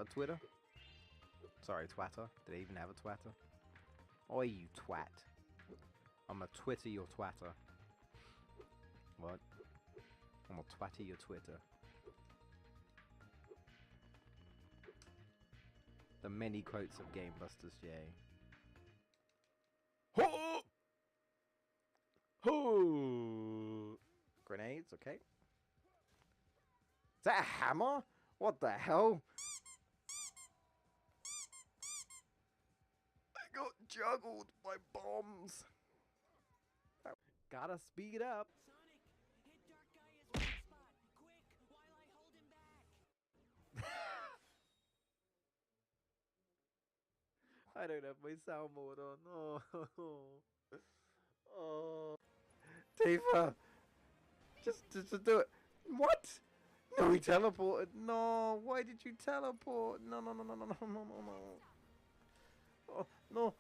a Twitter? Sorry, twatter. Did they even have a twatter? Oi, you twat. I'm a Twitter your twatter. What? I'm a twatter your Twitter. The many quotes of Game Busters J. Ho! Ho! Grenades, okay. Is that a hammer? What the hell? I got juggled by bombs. Gotta speed up. Sonic, hit Dark Gaia's weak spot, quick, while I hold him back. I don't have my soundboard on. Oh. Oh. Tifa! Just do it. What? No, he teleported. No, why did you teleport? No. Oh, no.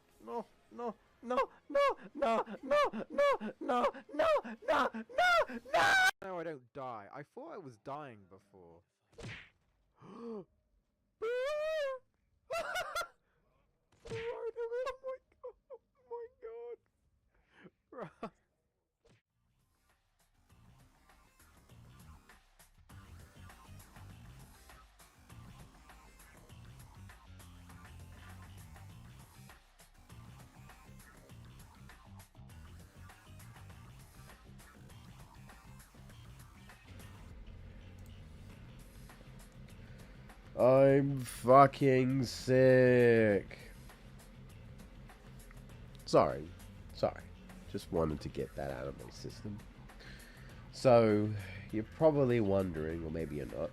No, I don't die. I thought I was dying before. Oh my god. I'm fucking sick. Sorry. Just wanted to get that out of my system. So, you're probably wondering, or maybe you're not,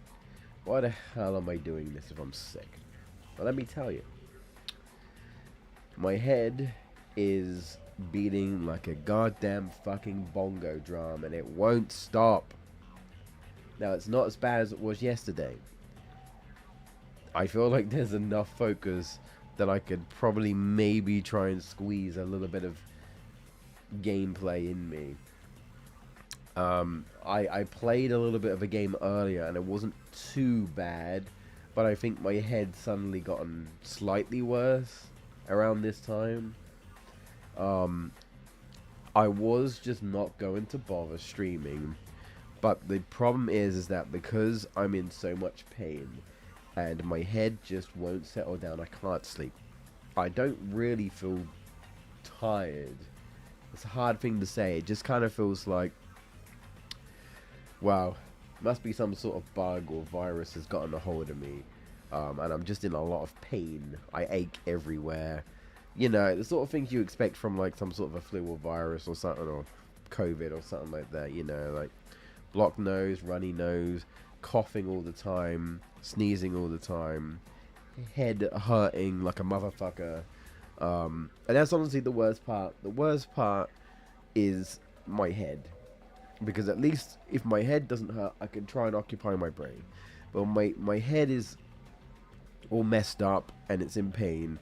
why the hell am I doing this if I'm sick? Well, let me tell you. My head is beating like a goddamn fucking bongo drum, and it won't stop. Now, it's not as bad as it was yesterday. I feel like there's enough focus that I could probably maybe try and squeeze a little bit of gameplay in me. I played a little bit of a game earlier and it wasn't too bad, but I think my head suddenly gotten slightly worse around this time. I was just not going to bother streaming, but the problem is that because I'm in so much pain and my head just won't settle down, I can't sleep. I don't really feel tired. It's a hard thing to say. It just kind of feels like, wow, must be some sort of bug or virus has gotten a hold of me. And I'm just in a lot of pain. I ache everywhere. You know, the sort of things you expect from like some sort of a flu or virus or something, or COVID or something like that. You know, like blocked nose, runny nose, coughing all the time, sneezing all the time, head hurting like a motherfucker. And that's honestly the worst part. The worst part is my head, because at least if my head doesn't hurt, I can try and occupy my brain. But my head is all messed up and it's in pain.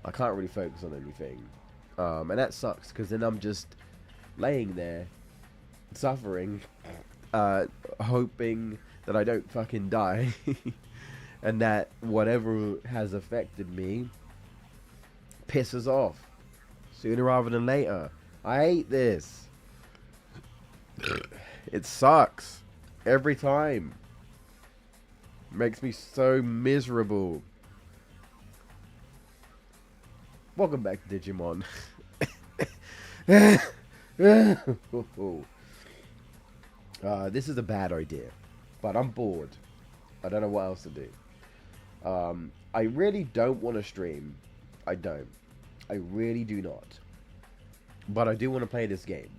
I can't really focus on anything, and that sucks, because then I'm just laying there suffering, hoping that I don't fucking die and that whatever has affected me pisses off sooner rather than later. I hate this. It sucks every time. Makes me so miserable. Welcome back to Digimon. This is a bad idea, but I'm bored. I don't know what else to do. I really don't want to stream. I don't. I really do not. But I do want to play this game.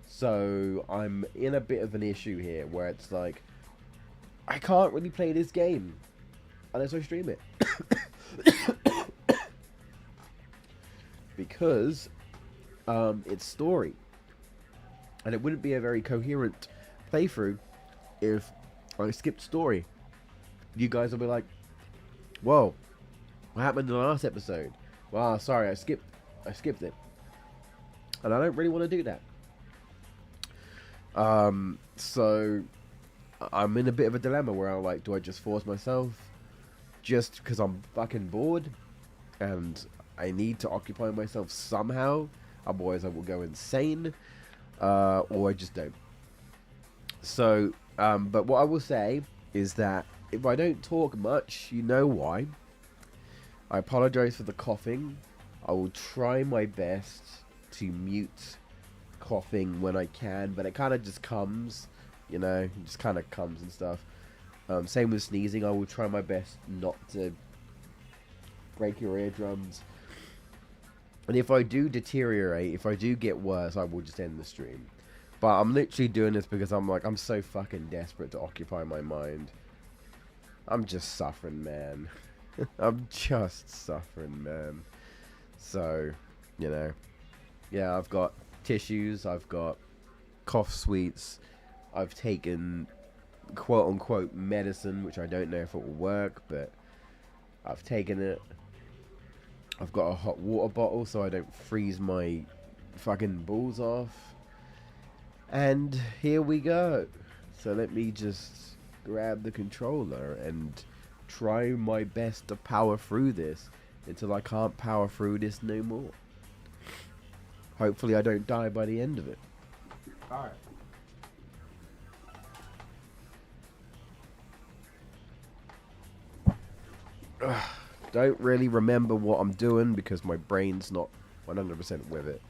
So I'm in a bit of an issue here where it's like, I can't really play this game unless I stream it. Because it's story. And it wouldn't be a very coherent playthrough if I skipped story. You guys will be like, whoa, what happened in the last episode? Well, sorry, I skipped it. And I don't really want to do that. So I'm in a bit of a dilemma where I'm like, do I just force myself just because I'm fucking bored and I need to occupy myself somehow. Otherwise, I will go insane, or I just don't. So, but what I will say is that if I don't talk much, you know why. I apologize for the coughing. I will try my best to mute coughing when I can, but it kind of just comes, you know, it just kind of comes and stuff. Same with sneezing. I will try my best not to break your eardrums. And if I do deteriorate, if I do get worse, I will just end the stream. But I'm literally doing this because I'm so fucking desperate to occupy my mind. I'm just suffering, man. I'm just suffering, man. So, you know. Yeah, I've got tissues, I've got cough sweets, I've taken quote-unquote medicine, which I don't know if it will work, but I've taken it. I've got a hot water bottle so I don't freeze my fucking balls off. And here we go. So let me just grab the controller and try my best to power through this until I can't power through this no more. Hopefully I don't die by the end of it. Alright. Don't really remember what I'm doing because my brain's not 100% with it.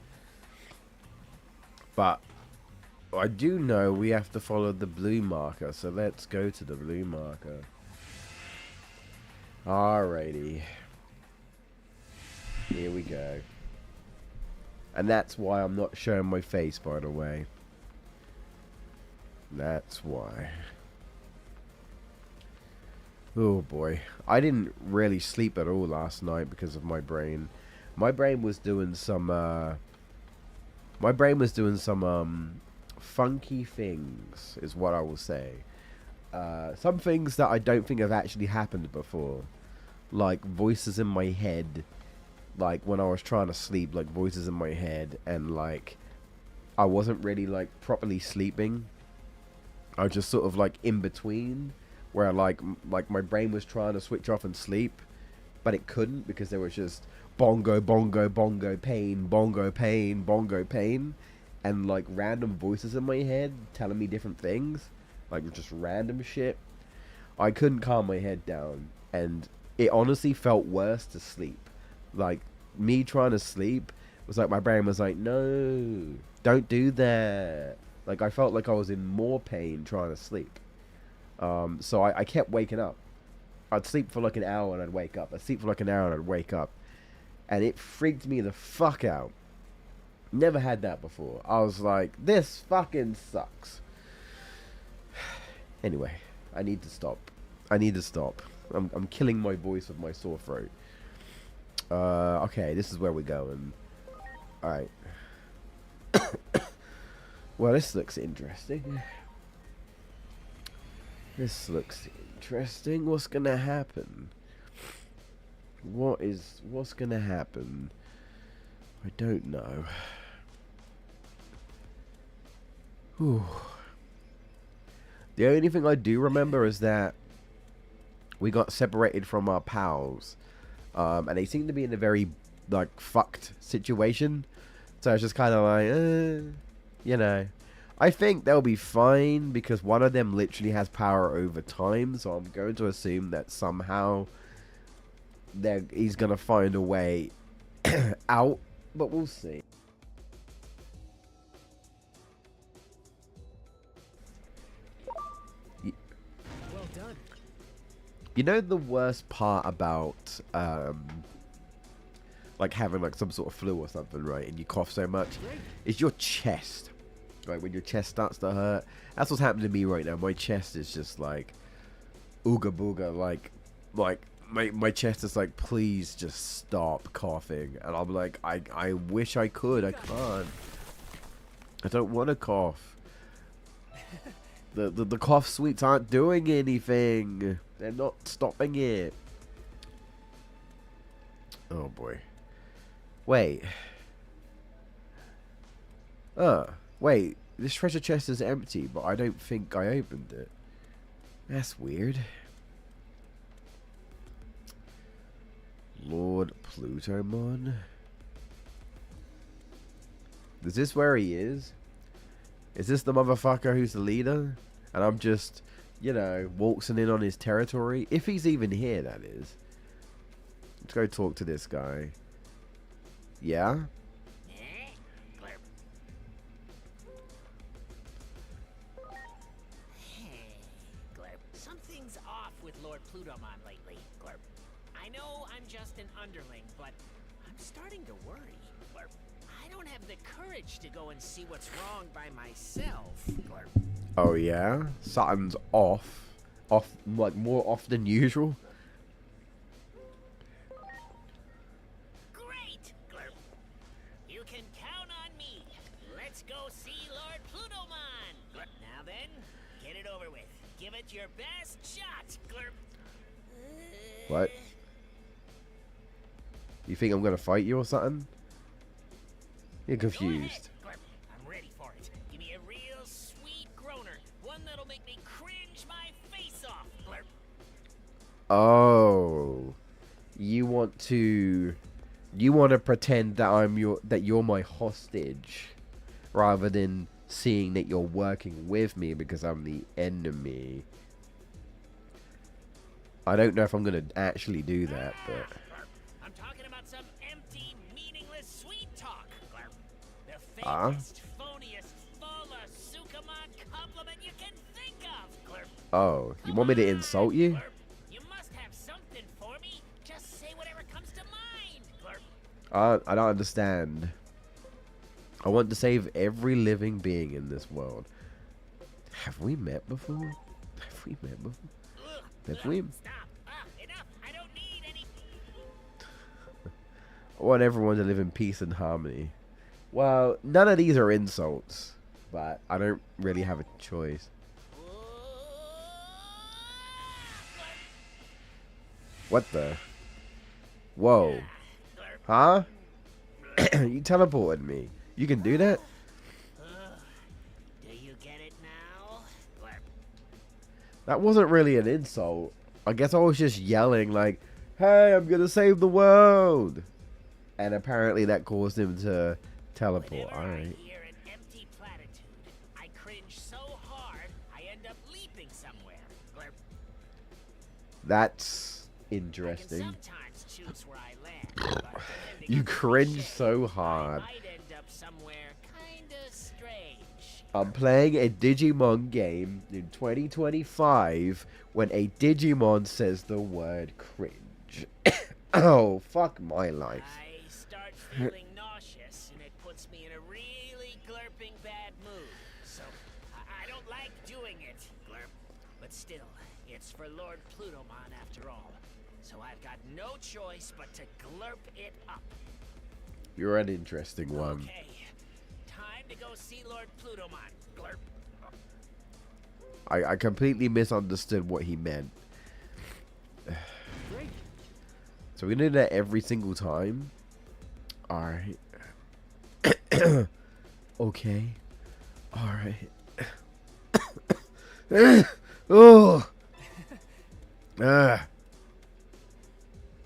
But I do know we have to follow the blue marker, so let's go to the blue marker. Alrighty. Here we go. And that's why I'm not showing my face, by the way. That's why. Oh boy. I didn't really sleep at all last night because of my brain. My brain was doing some funky things, is what I will say. Some things that I don't think have actually happened before. Like voices in my head. Like when I was trying to sleep, like voices in my head, and like I wasn't really like properly sleeping. I was just sort of like in between, where like my brain was trying to switch off and sleep, but it couldn't because there was just bongo, bongo, bongo, pain, bongo, pain, bongo, pain, and like random voices in my head telling me different things, like just random shit. I couldn't calm my head down, and it honestly felt worse to sleep. Like, me trying to sleep was like, my brain was like, no, don't do that. Like, I felt like I was in more pain trying to sleep. So I kept waking up. I'd sleep for like an hour and I'd wake up. I'd sleep for like an hour and I'd wake up. And it freaked me the fuck out. Never had that before. I was like, this fucking sucks. Anyway, I need to stop. I need to stop. I'm killing my voice with my sore throat. Okay, this is where we're going. Alright. Well, this looks interesting. This looks interesting. What's gonna happen? What's gonna happen? I don't know. Whew. The only thing I do remember is that we got separated from our pals. And they seem to be in a very, like, fucked situation. So it's just kind of like, you know. I think they'll be fine because one of them literally has power over time. So I'm going to assume that somehow he's going to find a way out. But we'll see. Well done. You know the worst part about like having like some sort of flu or something, right? And you cough so much, is your chest. Right, when your chest starts to hurt. That's what's happening to me right now. My chest is just like ooga booga, like my chest is like, please just stop coughing. And I'm like, I wish I could. I can't. I don't want to cough. The cough sweets aren't doing anything. They're not stopping it. Oh boy. Wait. Wait. This treasure chest is empty, but I don't think I opened it. That's weird. Lord Plutomon. Is this where he is? Is this the motherfucker who's the leader? And I'm just, you know, waltzing in on his territory? If he's even here, that is. Let's go talk to this guy. Yeah? Glurp. Hey, Glurp. Something's off with Lord Plutomon lately, Glurp. I know I'm just an underling, but I'm starting to worry, Glurp. I don't have the courage to go and see what's wrong by myself, Glurp. Oh, yeah? Something's off. Off, like, more off than usual? Great, Glurp. You can count on me. Let's go see Lord Plutomon. Glurp. Now then, get it over with. Give it your best shot, Glurp. What? You think I'm gonna fight you or something? You're Go ahead, confused. Glurp. I'm ready for it. Give me a real sweet groaner. One that'll make me cringe my face off, Glurp. Oh. You want to pretend that you're my hostage rather than seeing that you're working with me because I'm the enemy. I don't know if I'm going to actually do that, but Glurp. I'm talking about some empty, meaningless sweet talk, Glurp. The Ah? fakest, phoniest, fuller Sukamon compliment you can think of, Glurp. oh, you want me to insult you? Glurp. You must have something for me. Just say whatever comes to mind, Glurp. I don't understand. I want to save every living being in this world. Have we met before? Have we met before? Ugh, Have we? Stop. Enough. I don't need any. I want everyone to live in peace and harmony. Well, none of these are insults, but I don't really have a choice. What the? Whoa. Huh? You teleported me. You can do that? Do you get it now? Glurp. That wasn't really an insult. I guess I was just yelling like, hey, I'm gonna save the world. And apparently that caused him to teleport. Whenever Alright. I hear an empty platitude, I cringe so hard I end up leaping somewhere. Glurp. That's I can interesting. sometimes choose where I land, but depending You on the cringe cliche, so hard. I might end up somewhere kinda strange. I'm playing a Digimon game in 2025 when a Digimon says the word cringe. Oh, fuck my life. I start feeling nauseous, and it puts me in a really glurping bad mood. So I don't like doing it, Glurp. But still, it's for Lord Plutomon after all. So I've got no choice but to glurp it up. You're an interesting one. Okay, time to go see Lord Plutomon, Glurp. I completely misunderstood what he meant. Great. So we're gonna do that every single time. Alright. Okay. Alright. Oh.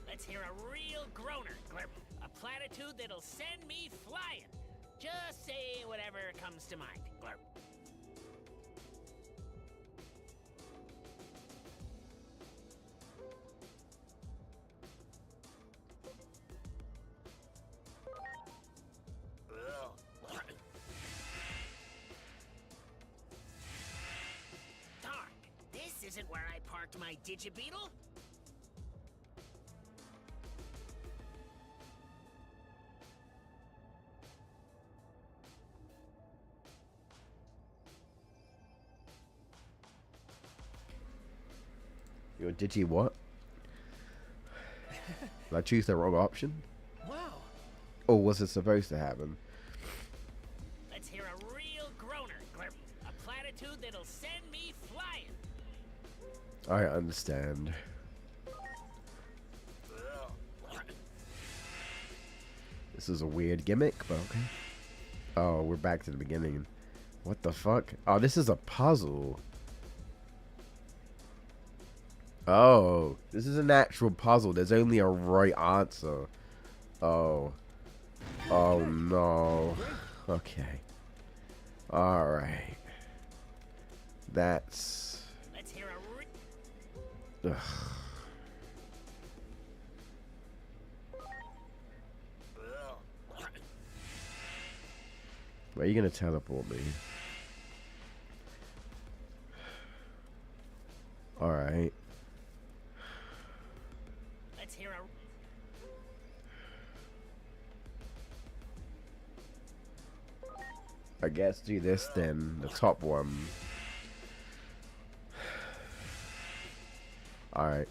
Let's hear a real groaner, Glurp. A platitude that'll send me flying. Just say whatever comes to mind, Glurp. Darn, this isn't where I parked my Digibeetle. Yo, Digi what? Did I choose the wrong option? Wow. Or was it supposed to happen? Let's hear a real groaner, Glurp. A platitude that'll send me flying. I understand. This is a weird gimmick, but okay. Oh, we're back to the beginning. What the fuck? Oh, this is a puzzle. Oh, this is an actual puzzle. There's only a right answer. Oh. Oh no. Okay. Alright. That's... Let's hear Ugh. Where are you gonna teleport me? Alright. Let's hear I guess do this then. The top one. Alright.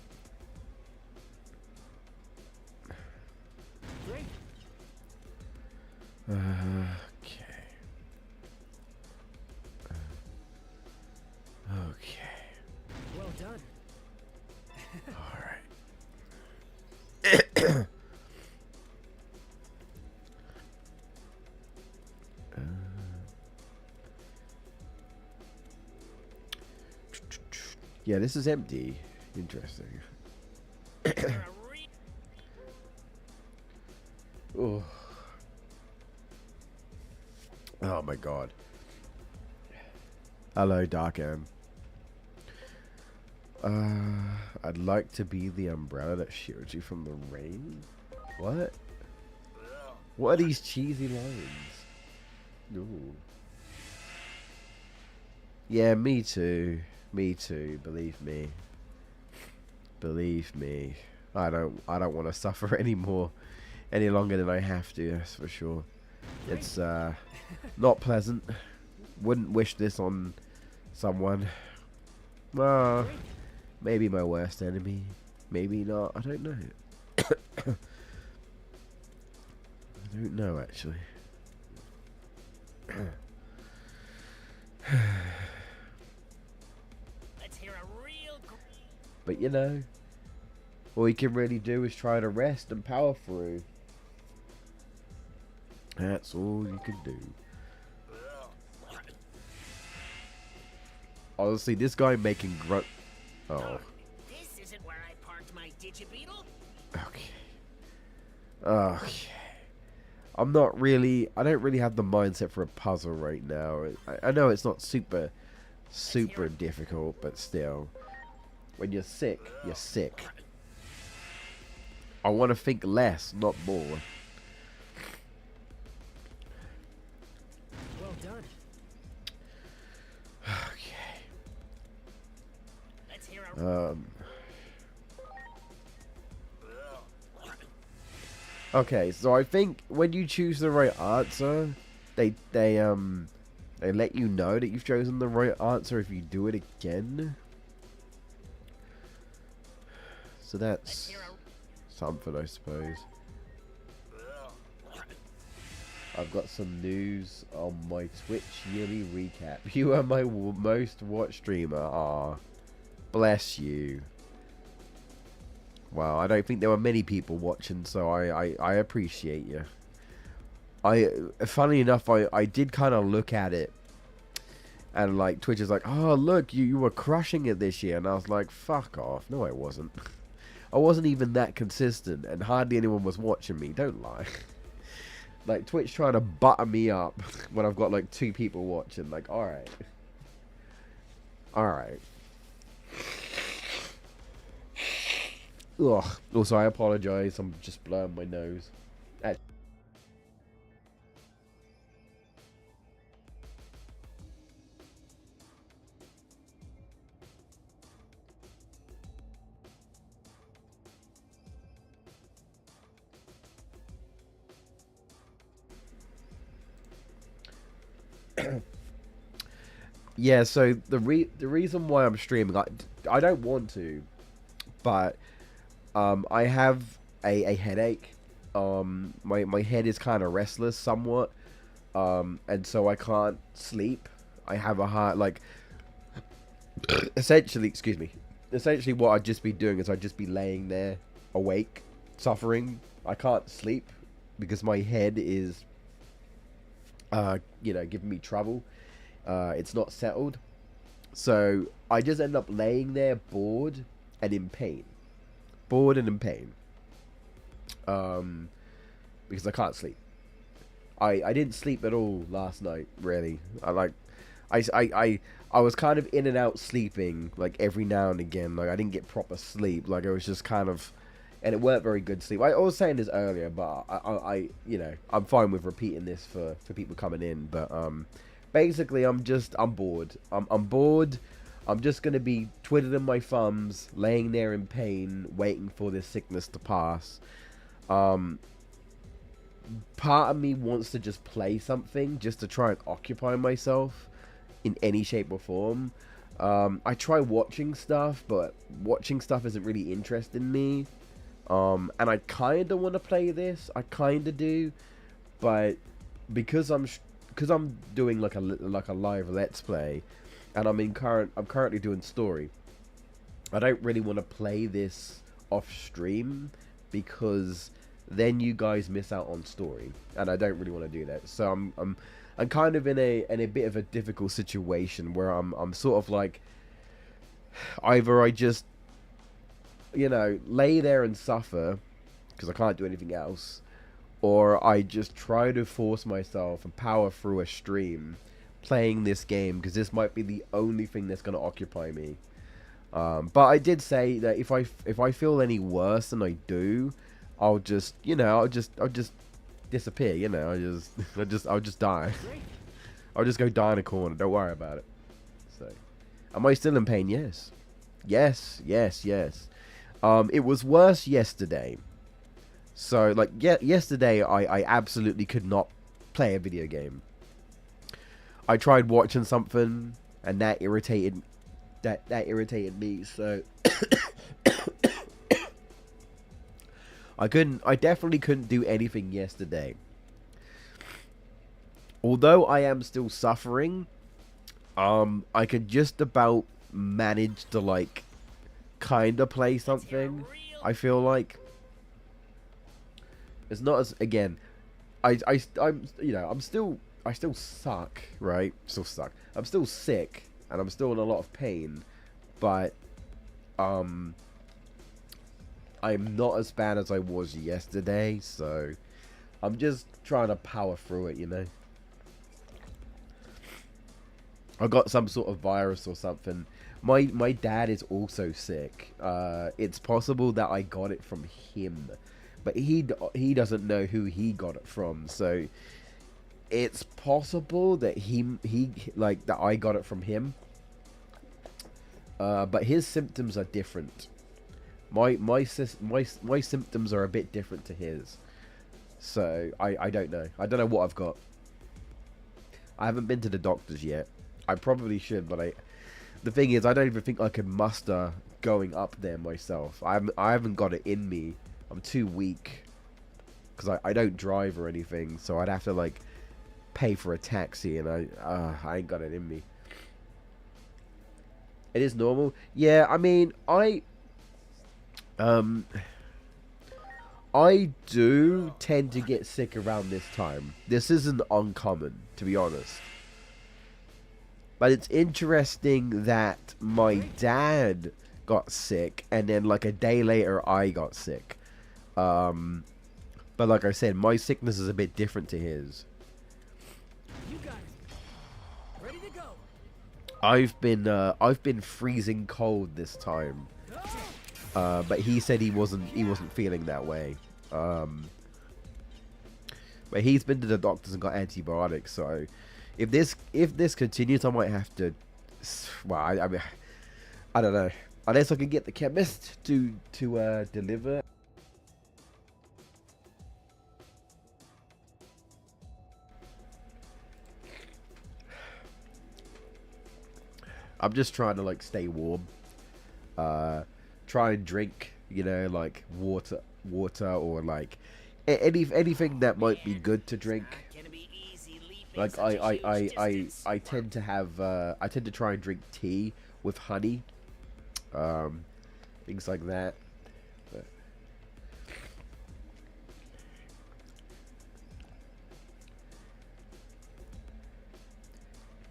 Okay. Okay. Well done. Alright. Yeah, this is empty. Interesting. Oh. Oh my god. Hello, Dark M. I'd like to be the umbrella that shields you from the rain. What? What are these cheesy lines? Ooh. Yeah, me too. Me too. Believe me. Believe me. I don't want to suffer anymore, any longer than I have to. That's for sure. It's not pleasant. Wouldn't wish this on someone. Well, maybe my worst enemy. Maybe not. I don't know. I don't know, actually. Let's hear a real. But you know, all you can really do is try to rest and power through. That's all you can do. Honestly, this guy making grunt. Oh. This isn't where I parked my Digibeetle. Okay. Okay. I'm not really. I don't really have the mindset for a puzzle right now. I know it's not super difficult, but still. When you're sick, you're sick. I want to think less, not more. Well done. Okay. Let's hear a. Okay, so I think when you choose the right answer, they let you know that you've chosen the right answer if you do it again. So that's something, I suppose. I've got some news on my Twitch yearly recap. You are my most watched streamer. Ah, bless you. Wow, I don't think there were many people watching, so I appreciate you. Funny enough, I did kind of look at it, and like Twitch is like, oh look, you were crushing it this year, and I was like, fuck off. No, I wasn't. I wasn't even that consistent, and hardly anyone was watching me. Don't lie. Like Twitch trying to butter me up when I've got like 2 people watching. Like, all right, all right. Ugh. Also, I apologize. I'm just blowing my nose. Yeah, so the reason why I'm streaming, I don't want to, but I have a headache. My head is kind of restless somewhat, and so I can't sleep. I have a hard, like, essentially, excuse me, essentially what I'd just be doing is I'd just be laying there awake, suffering. I can't sleep because my head is, you know, giving me trouble. It's not settled. So I just end up laying there bored and in pain. Bored and in pain. Because I can't sleep. I didn't sleep at all last night, really. I was kind of in and out sleeping, like, every now and again. Like, I didn't get proper sleep. Like, I was just kind of... And it weren't very good sleep. I was saying this earlier, but you know, I'm fine with repeating this for people coming in. But, basically, I'm bored. I'm bored. I'm just going to be twiddling my thumbs, laying there in pain, waiting for this sickness to pass. Part of me wants to just play something just to try and occupy myself in any shape or form. I try watching stuff, but watching stuff isn't really interesting me. And I kind of want to play this. I kind of do, but because I'm doing like a live let's play, and I'm currently doing story. I don't really want to play this off stream because then you guys miss out on story, and I don't really want to do that. So I'm kind of in a bit of a difficult situation where I'm sort of like, either I just, you know, lay there and suffer because I can't do anything else, or I just try to force myself and power through a stream playing this game because this might be the only thing that's going to occupy me. But I did say that if I feel any worse than I do, I'll just, you know, I'll just disappear, you know. I'll just die. I'll just go die in a corner. Don't worry about it. So, am I still in pain? Yes. Yes. It was worse yesterday. So, like, yesterday I absolutely could not play a video game. I tried watching something, and that irritated me. So I definitely couldn't do anything yesterday. Although I am still suffering, I could just about manage to, like, kind of play something. I feel like it's not as, again, I'm, you know, I still suck, right? Still suck. I'm still sick, and I'm still in a lot of pain, but I'm not as bad as I was yesterday, so I'm just trying to power through it, you know. I got some sort of virus or something. My dad is also sick. It's possible that I got it from him, but he doesn't know who he got it from. So it's possible that that I got it from him. But his symptoms are different. My symptoms are a bit different to his. So I don't know. I don't know what I've got. I haven't been to the doctors yet. I probably should, but the thing is, I don't even think I can muster going up there myself. I haven't got it in me. I'm too weak because I don't drive or anything, so I'd have to, like, pay for a taxi, and I ain't got it in me. It is normal. Yeah, I mean, I do tend to get sick around this time. This isn't uncommon, to be honest. But it's interesting that my dad got sick, and then, like, a day later, I got sick. But like I said, my sickness is a bit different to his. You got it. Ready to go. I've been freezing cold this time. But he said he wasn't feeling that way. But he's been to the doctors and got antibiotics, so if this continues, I might have to. Well, I mean, I don't know. Unless I can get the chemist to deliver. I'm just trying to, like, stay warm. Try and drink, you know, like water, or like anything that might be good to drink. Like I tend to have I tend to try and drink tea with honey, things like that. But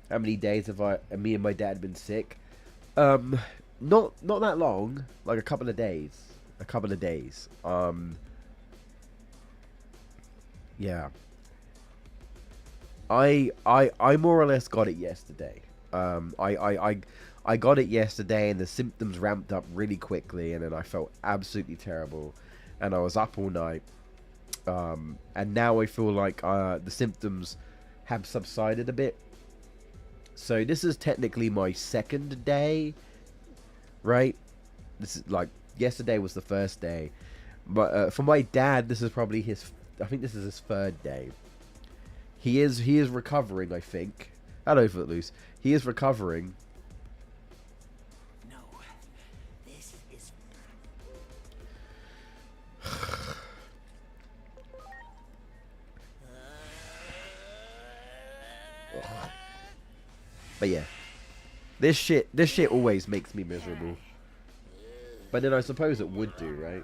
how many days have me and my dad been sick? not that long, like a couple of days. Yeah. I more or less got it yesterday. I got it yesterday, and the symptoms ramped up really quickly, and then I felt absolutely terrible, and I was up all night. And now I feel like the symptoms have subsided a bit. So this is technically my second day, right? This is like yesterday was the first day, but for my dad, this is probably his. I think this is his third day. He is recovering. I think. Hello, Footloose. He is recovering. No, this is. But yeah, this shit always makes me miserable. But then I suppose it would do, right?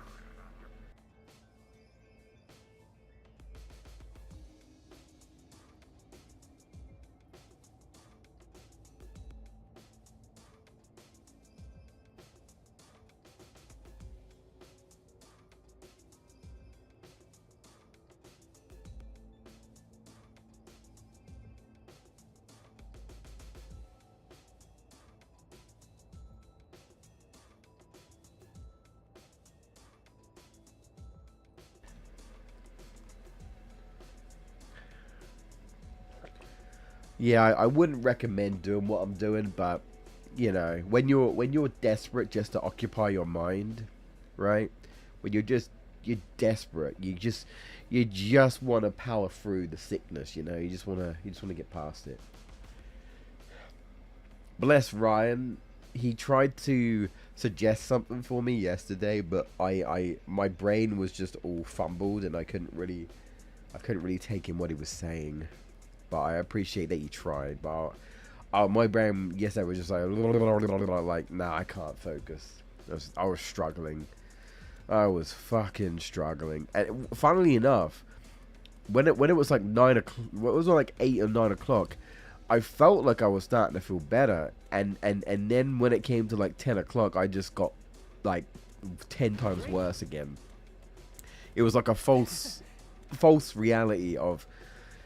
Yeah, I wouldn't recommend doing what I'm doing, but you know, when you're desperate just to occupy your mind, right? When you're desperate, you just want to power through the sickness, you know. You just want to get past it. Bless Ryan. He tried to suggest something for me yesterday, but my brain was just all fumbled, and I couldn't really take in what he was saying. But I appreciate that you tried. But my brain yesterday was just like, nah, I can't focus. I was struggling. I was fucking struggling. And funnily enough, when it was like 9 o'clock, it was like 8 or 9 o'clock, I felt like I was starting to feel better. And then when it came to like 10 o'clock, I just got like 10 times worse again. It was like a false reality of,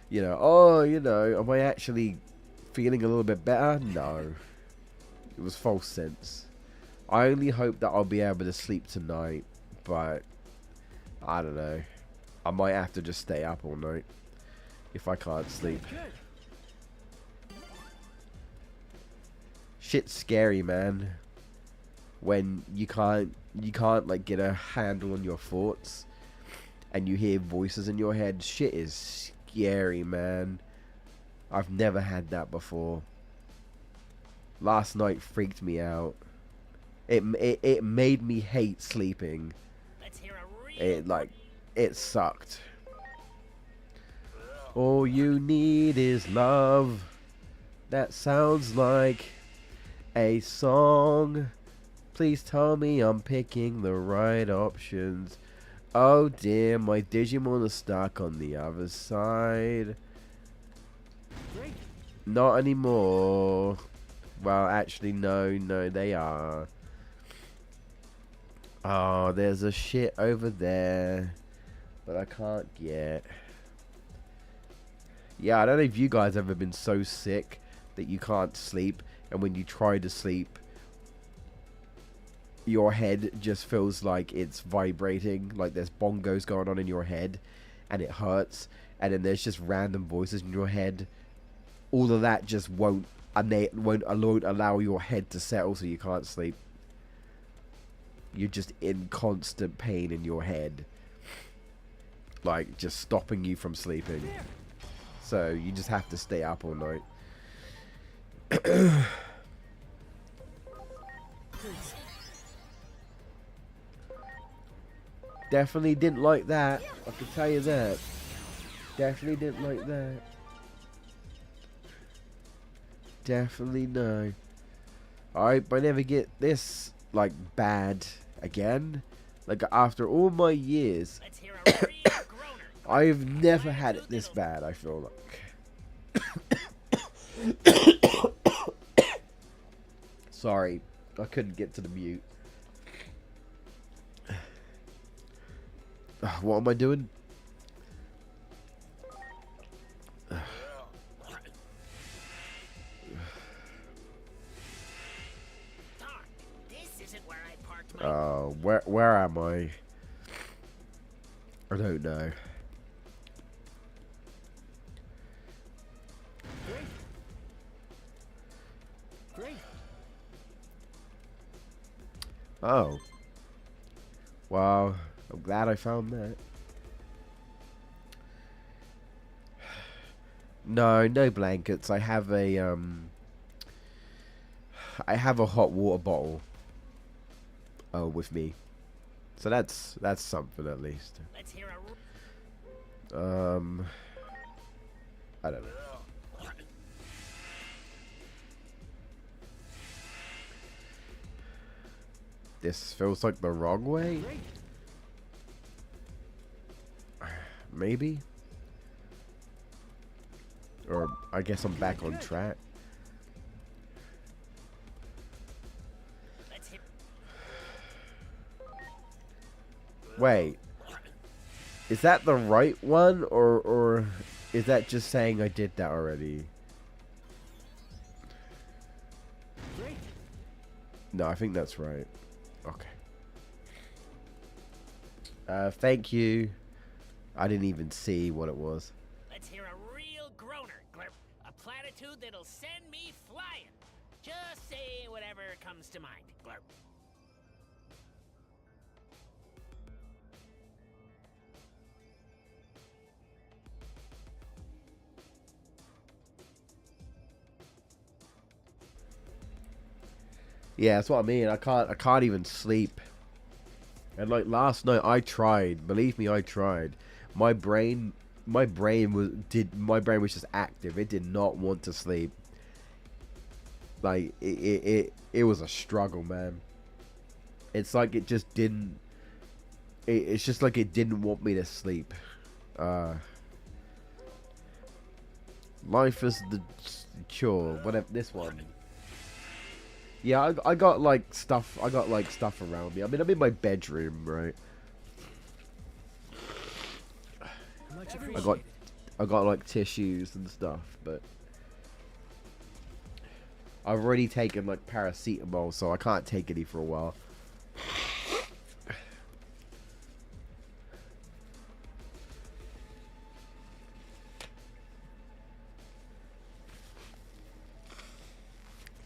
am I actually feeling a little bit better? No. It was false sense. I only hope that I'll be able to sleep tonight, but I don't know. I might have to just stay up all night if I can't sleep. Shit's scary, man. When you can't like get a handle on your thoughts and you hear voices in your head. Shit is scary, man. I've never had that before. Last night freaked me out. It made me hate sleeping. Let's hear a real It sucked. All you need is love. That sounds like a song. Please tell me I'm picking the right options. Oh dear, my Digimon is stuck on the other side. Great. Not anymore. Well, actually, no, they are. Oh, there's a shit over there, but I can't get. Yeah, I don't know if you guys ever been so sick that you can't sleep, and when you try to sleep, your head just feels like it's vibrating, like there's bongos going on in your head, and it hurts, and then there's just random voices in your head. All of that just won't allow your head to settle, so you can't sleep. You're just in constant pain in your head, like just stopping you from sleeping. So you just have to stay up all night. Definitely didn't like that. I can tell you that. Definitely didn't like that. Definitely no. I hope I never get this, like, bad again. Like, after all my years, Let's hear a real groaner. I've never had it this bad, I feel like. Sorry. I couldn't get to the mute. What am I doing? This isn't where I parked my... Where am I? I don't know. Great. Oh. Wow. I'm glad I found that. No, no blankets. I have a hot water bottle with me. So that's something at least. Let's hear a... I don't know. This feels like the wrong way. Maybe. Or I guess I'm back on track. Let's hit... Wait. Is that the right one, or is that just saying I did that already? No, I think that's right. Okay. Thank you. I didn't even see what it was. Let's hear a real groaner, Glurp. A platitude that'll send me flying. Just say whatever comes to mind, Glurp. Yeah, that's what I mean. I can't even sleep. And like last night I tried. Believe me, I tried. My brain was just active. It did not want to sleep. Like it was a struggle, man. It's like it just didn't it's just like it didn't want me to sleep. Life is the chore. Whatever, this one. Yeah, I got like stuff. I got like stuff around me. I mean, I'm in my bedroom, right? I got like tissues and stuff, but I've already taken like paracetamol, so I can't take any for a while.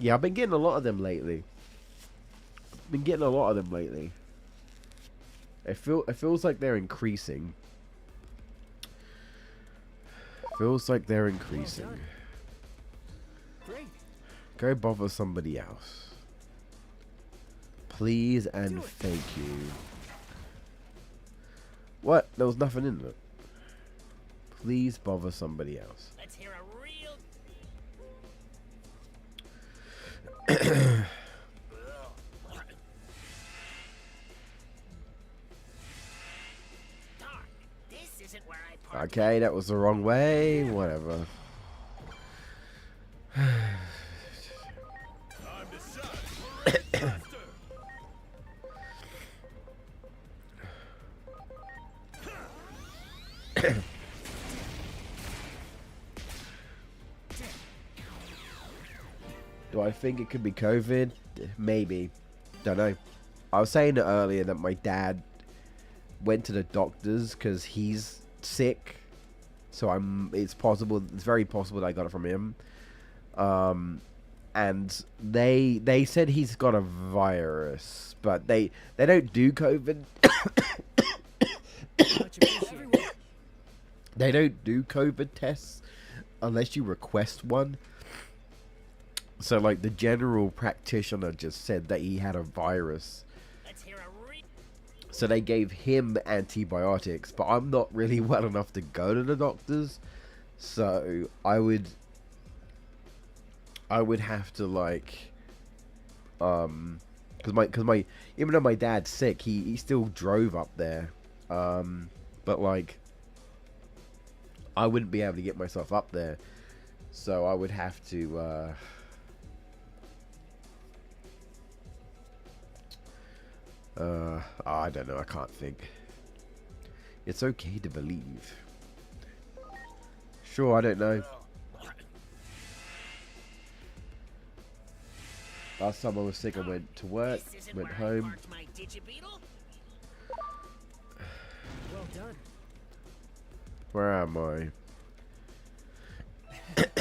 Yeah, I've been getting a lot of them lately. It feels like they're increasing. Feels like they're increasing. Great. Go bother somebody else. Please and thank you. What? There was nothing in it. Please bother somebody else. Let's hear a real... Darn, this isn't where I parked. Okay, that was the wrong way. Whatever. Do I think it could be COVID? Maybe. Don't know. I was saying earlier that my dad went to the doctors because he's sick. So it's very possible that I got it from him. And they said he's got a virus, but they don't do COVID. They don't do COVID tests unless you request one. So, like, the general practitioner just said that he had a virus. Let's hear a So they gave him antibiotics, but I'm not really well enough to go to the doctors. So I would have to, like, because my even though my dad's sick, he still drove up there. But like, I wouldn't be able to get myself up there, so I would have to I don't know. I can't think. It's okay to believe. Sure, I don't know. Last time I was sick, I went to work, went home. Well done. Where am I? Let's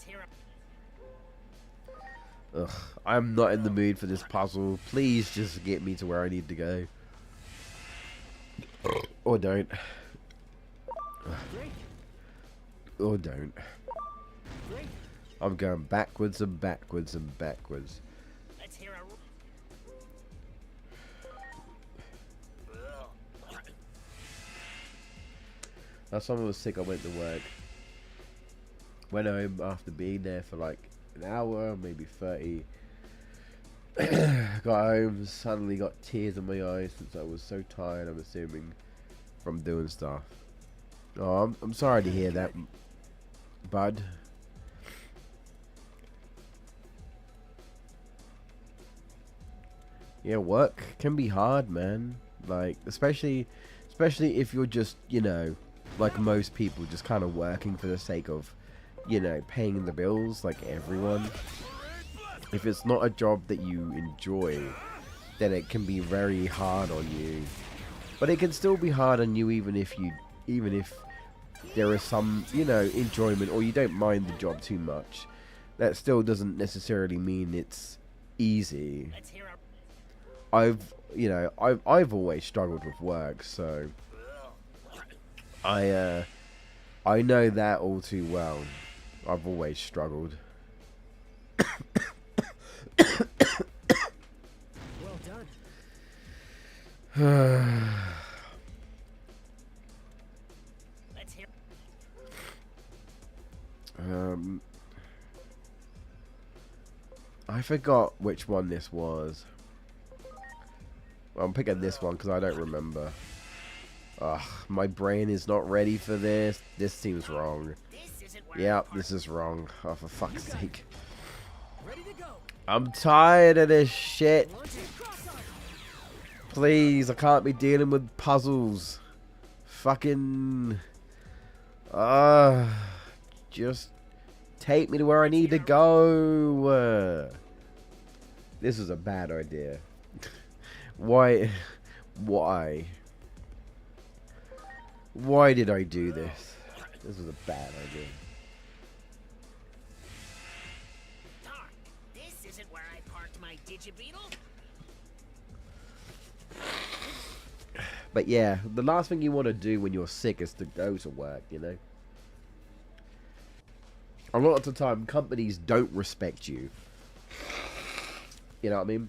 hear Ugh, I'm not in the mood for this puzzle. Please just get me to where I need to go. Or don't. Great. Or don't. Great. I'm going backwards and backwards and backwards. Let's hear a Last time I was sick, I went to work. Went home after being there for like an hour, maybe 30. Got home, suddenly got tears in my eyes since I was so tired, I'm assuming, from doing stuff. Oh, I'm sorry to hear that, bud. Yeah, work can be hard, man. Like, especially if you're just, you know, like most people, just kind of working for the sake of, you know, paying the bills, like everyone. If it's not a job that you enjoy, then it can be very hard on you. But it can still be hard on you even if there is some, you know, enjoyment, or you don't mind the job too much. That still doesn't necessarily mean it's easy. I've always struggled with work, so I know that all too well. I've always struggled. well done. Let's hear I forgot which one this was. Well, I'm picking this one because I don't remember. Ugh, my brain is not ready for this. This seems wrong. Yeah, this is wrong. Oh, for fuck's sake. ready to go. I'm tired of this shit. Please, I can't be dealing with puzzles. Fucking... just take me to where I need to go. This is a bad idea. Why did I do this? This was a bad idea. Darn, this isn't where I parked my Digibeetle. But yeah, the last thing you want to do when you're sick is to go to work, you know? A lot of the time, companies don't respect you. You know what I mean?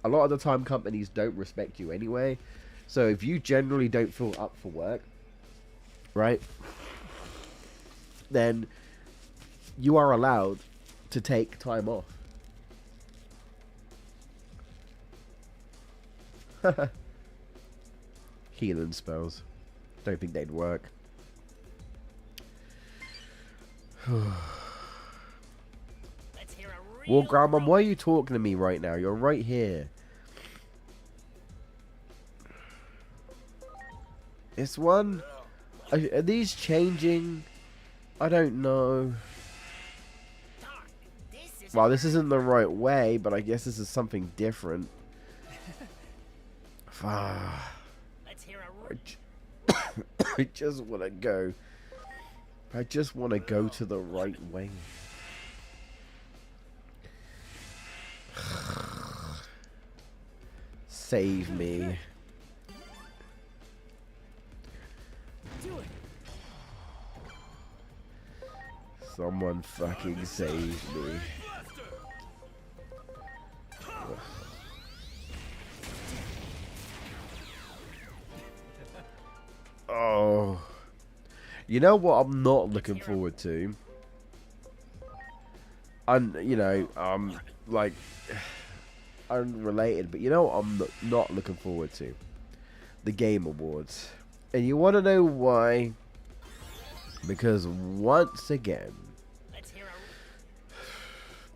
A lot of the time, companies don't respect you anyway. So if you generally don't feel up for work, right? Then you are allowed to take time off. Healing spells. Don't think they'd work. Let's hear a Well, Grandma, why are you talking to me right now? You're right here. This one? Are these changing? I don't know. Well, this isn't the right way, but I guess this is something different. Let's hear a I just want to go. I just want to go to the right way. Save me. do it. Someone fucking save me. Oh. You know what I'm not looking forward to? Like, unrelated, but you know what I'm not looking forward to? The Game Awards. And you want to know why? Because once again,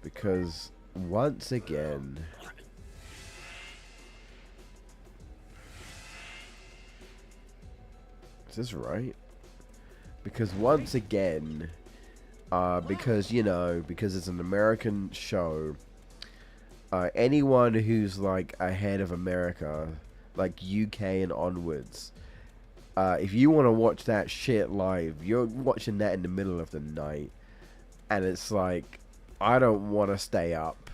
because once again, is this right? Because once again, because, you know, because it's an American show, anyone who's like ahead of America, like UK and onwards, if you want to watch that shit live, you're watching that in the middle of the night, and it's like, I don't want to stay up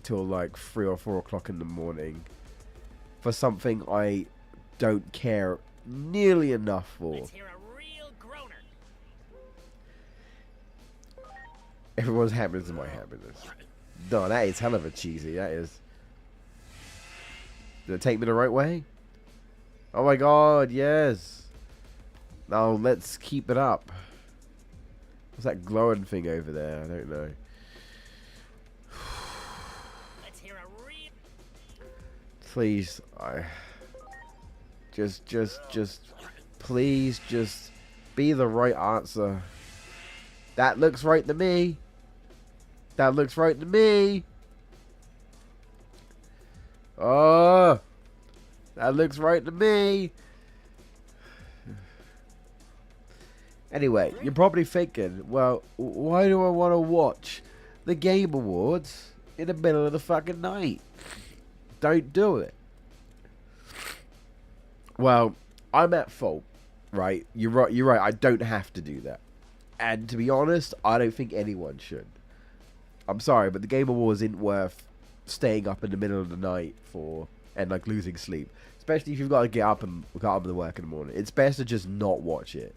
till like 3 or 4 o'clock in the morning for something I don't care nearly enough for. Let's hear a real groaner. Everyone's happiness is my happiness. No, that is hell of a cheesy. That is. Did it take me the right way? Oh my god, yes. Now let's keep it up. What's that glowing thing over there? I don't know. Let's hear a real. Please, just, please, just be the right answer. That looks right to me. That looks right to me. Oh, that looks right to me. Anyway, you're probably thinking, well, why do I want to watch the Game Awards in the middle of the fucking night? Don't do it. Well, I'm at fault, right? You're right. You're right. I don't have to do that. And to be honest, I don't think anyone should. I'm sorry, but the Game Awards isn't worth staying up in the middle of the night for and like losing sleep. Especially if you've got to get up and work in the morning. It's best to just not watch it.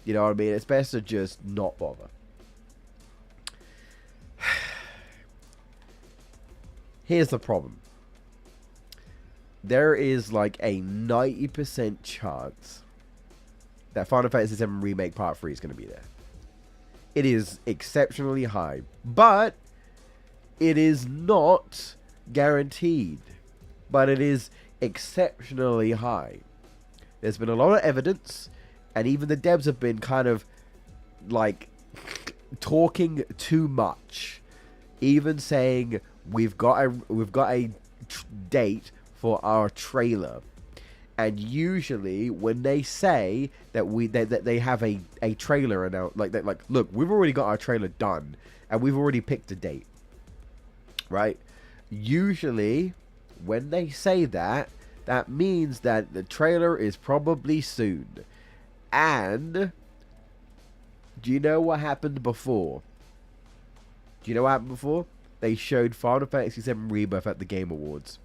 You know what I mean? It's best to just not bother. Here's the problem. There is like a 90% chance that Final Fantasy VII Remake Part 3 is going to be there. It is exceptionally high, but it is not guaranteed. But it is exceptionally high. There's been a lot of evidence, and even the devs have been kind of like talking too much, even saying we've got a date for our trailer. And usually when they say that they have a trailer and like look, we've already got our trailer done and we've already picked a date, right? Usually when they say that, that means that the trailer is probably soon. And do you know what happened before? Do you know what happened before? They showed Final Fantasy VII Rebirth at the Game Awards.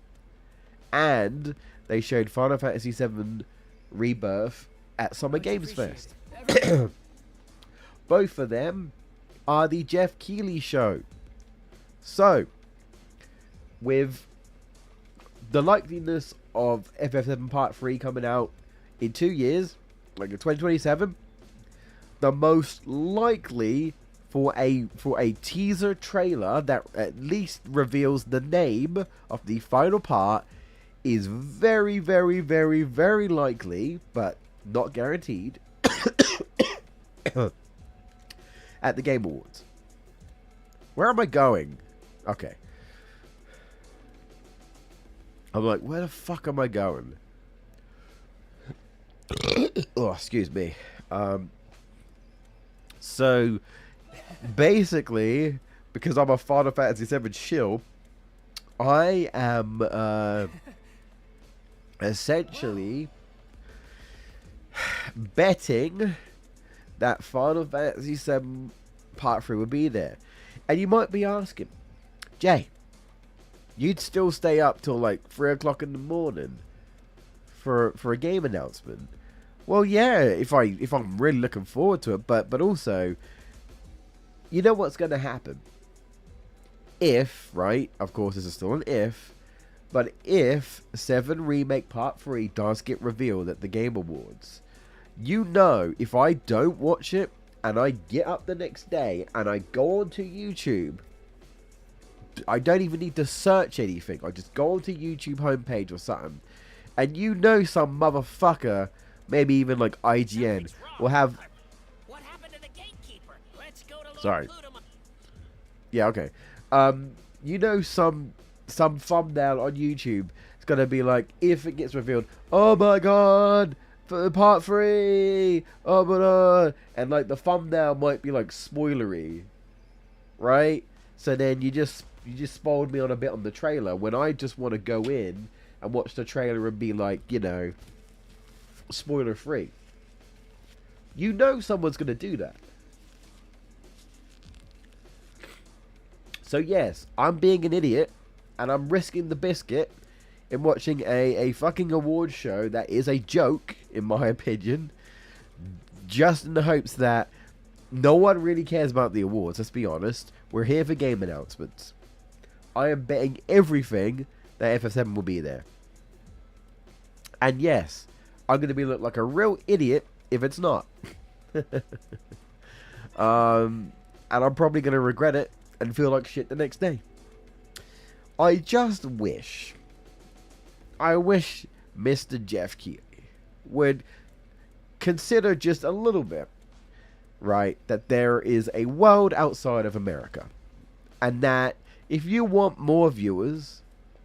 And they showed Final Fantasy VII Rebirth at Summer Games Fest. Both of them are the Jeff Keighley show. So, with the likeliness of FF7 Part 3 coming out in 2 years, like in 2027, the most likely for a teaser trailer that at least reveals the name of the final part is very, very, very, very likely, but not guaranteed, at the Game Awards. Where am I going? Okay. I'm like, where the fuck am I going? Oh, excuse me. So, basically, because I'm a Final Fantasy VII shill, I am essentially betting that Final Fantasy VII Part 3 would be there. And you might be asking, Jay, you'd still stay up till like 3 o'clock in the morning for a game announcement? Well, yeah, if I'm really looking forward to it, but also, you know what's going to happen? If, right, of course this is still an if, but if 7 Remake Part 3 does get revealed at the Game Awards, you know, if I don't watch it, and I get up the next day, and I go onto YouTube, I don't even need to search anything, I just go onto YouTube homepage or something, and you know some motherfucker, maybe even like IGN, will have... What happened to the gatekeeper? Let's go to Lord Sorry. Pluto. Yeah, okay. some thumbnail on YouTube is gonna be like, if it gets revealed, oh my god, for part 3, oh my god, and like the thumbnail might be like spoilery, right? So then you just spoiled me on a bit on the trailer when I just want to go in and watch the trailer and be like, spoiler free. Someone's gonna do that. So yes, I'm being an idiot, and I'm risking the biscuit in watching a fucking award show that is a joke, in my opinion, just in the hopes that no one really cares about the awards, let's be honest. We're here for game announcements. I am betting everything that FF7 will be there. And yes, I'm going to look like a real idiot if it's not. And I'm probably going to regret it and feel like shit the next day. I wish Mr. Jeff Keighley would consider just a little bit, right, that there is a world outside of America. And that if you want more viewers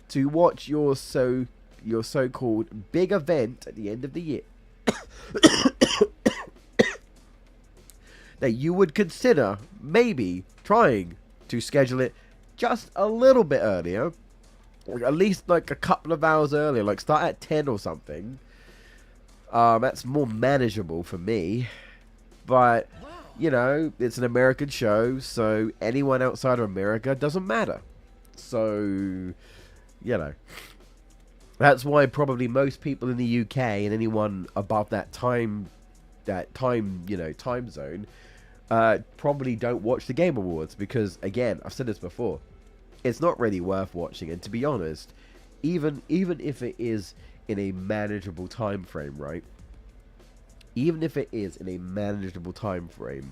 to watch your so-called big event at the end of the year, that you would consider maybe trying to schedule it just a little bit earlier, or at least like a couple of hours earlier, like start at 10 or something. That's more manageable for me. But, it's an American show, so anyone outside of America doesn't matter. So, that's why probably most people in the UK and anyone above that time zone, probably don't watch the Game Awards, because again, I've said this before, it's not really worth watching. And to be honest, even if it is in a manageable time frame, right? Even if it is in a manageable time frame,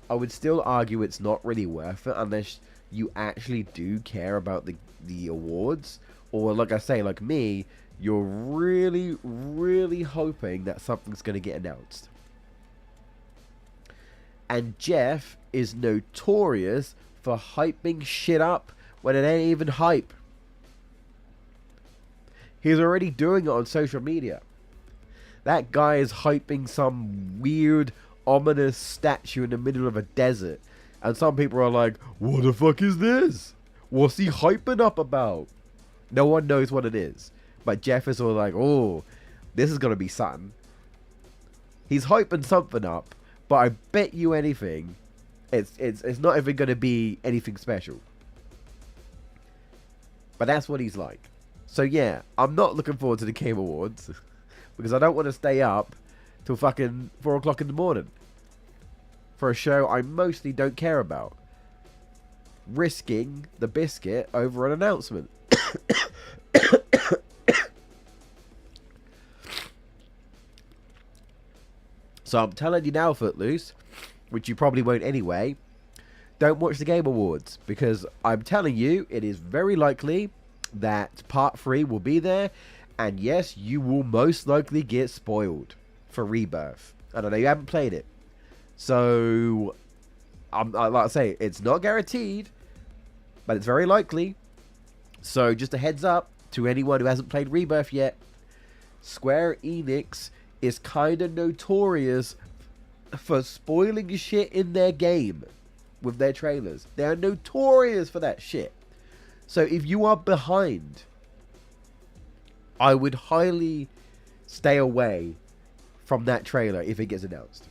I would still argue it's not really worth it unless you actually do care about the awards, or like I say, like me, you're really, really hoping that something's going to get announced. And Jeff is notorious for hyping shit up when it ain't even hype. He's already doing it on social media. That guy is hyping some weird, ominous statue in the middle of a desert. And some people are like, what the fuck is this? What's he hyping up about? No one knows what it is. But Jeff is all like, oh, this is going to be something. He's hyping something up. But I bet you anything, it's not even going to be anything special. But that's what he's like. So yeah, I'm not looking forward to the Game Awards. Because I don't want to stay up till fucking 4 o'clock in the morning for a show I mostly don't care about. Risking the biscuit over an announcement. So I'm telling you now, Footloose, which you probably won't anyway, don't watch the Game Awards, because I'm telling you, it is very likely that Part 3 will be there, and yes, you will most likely get spoiled for Rebirth. And I know you haven't played it, so like I say, it's not guaranteed, but it's very likely. So just a heads up to anyone who hasn't played Rebirth yet, Square Enix is kind of notorious for spoiling shit in their game with their trailers. They're notorious for that shit. So if you are behind, I would highly stay away from that trailer if it gets announced.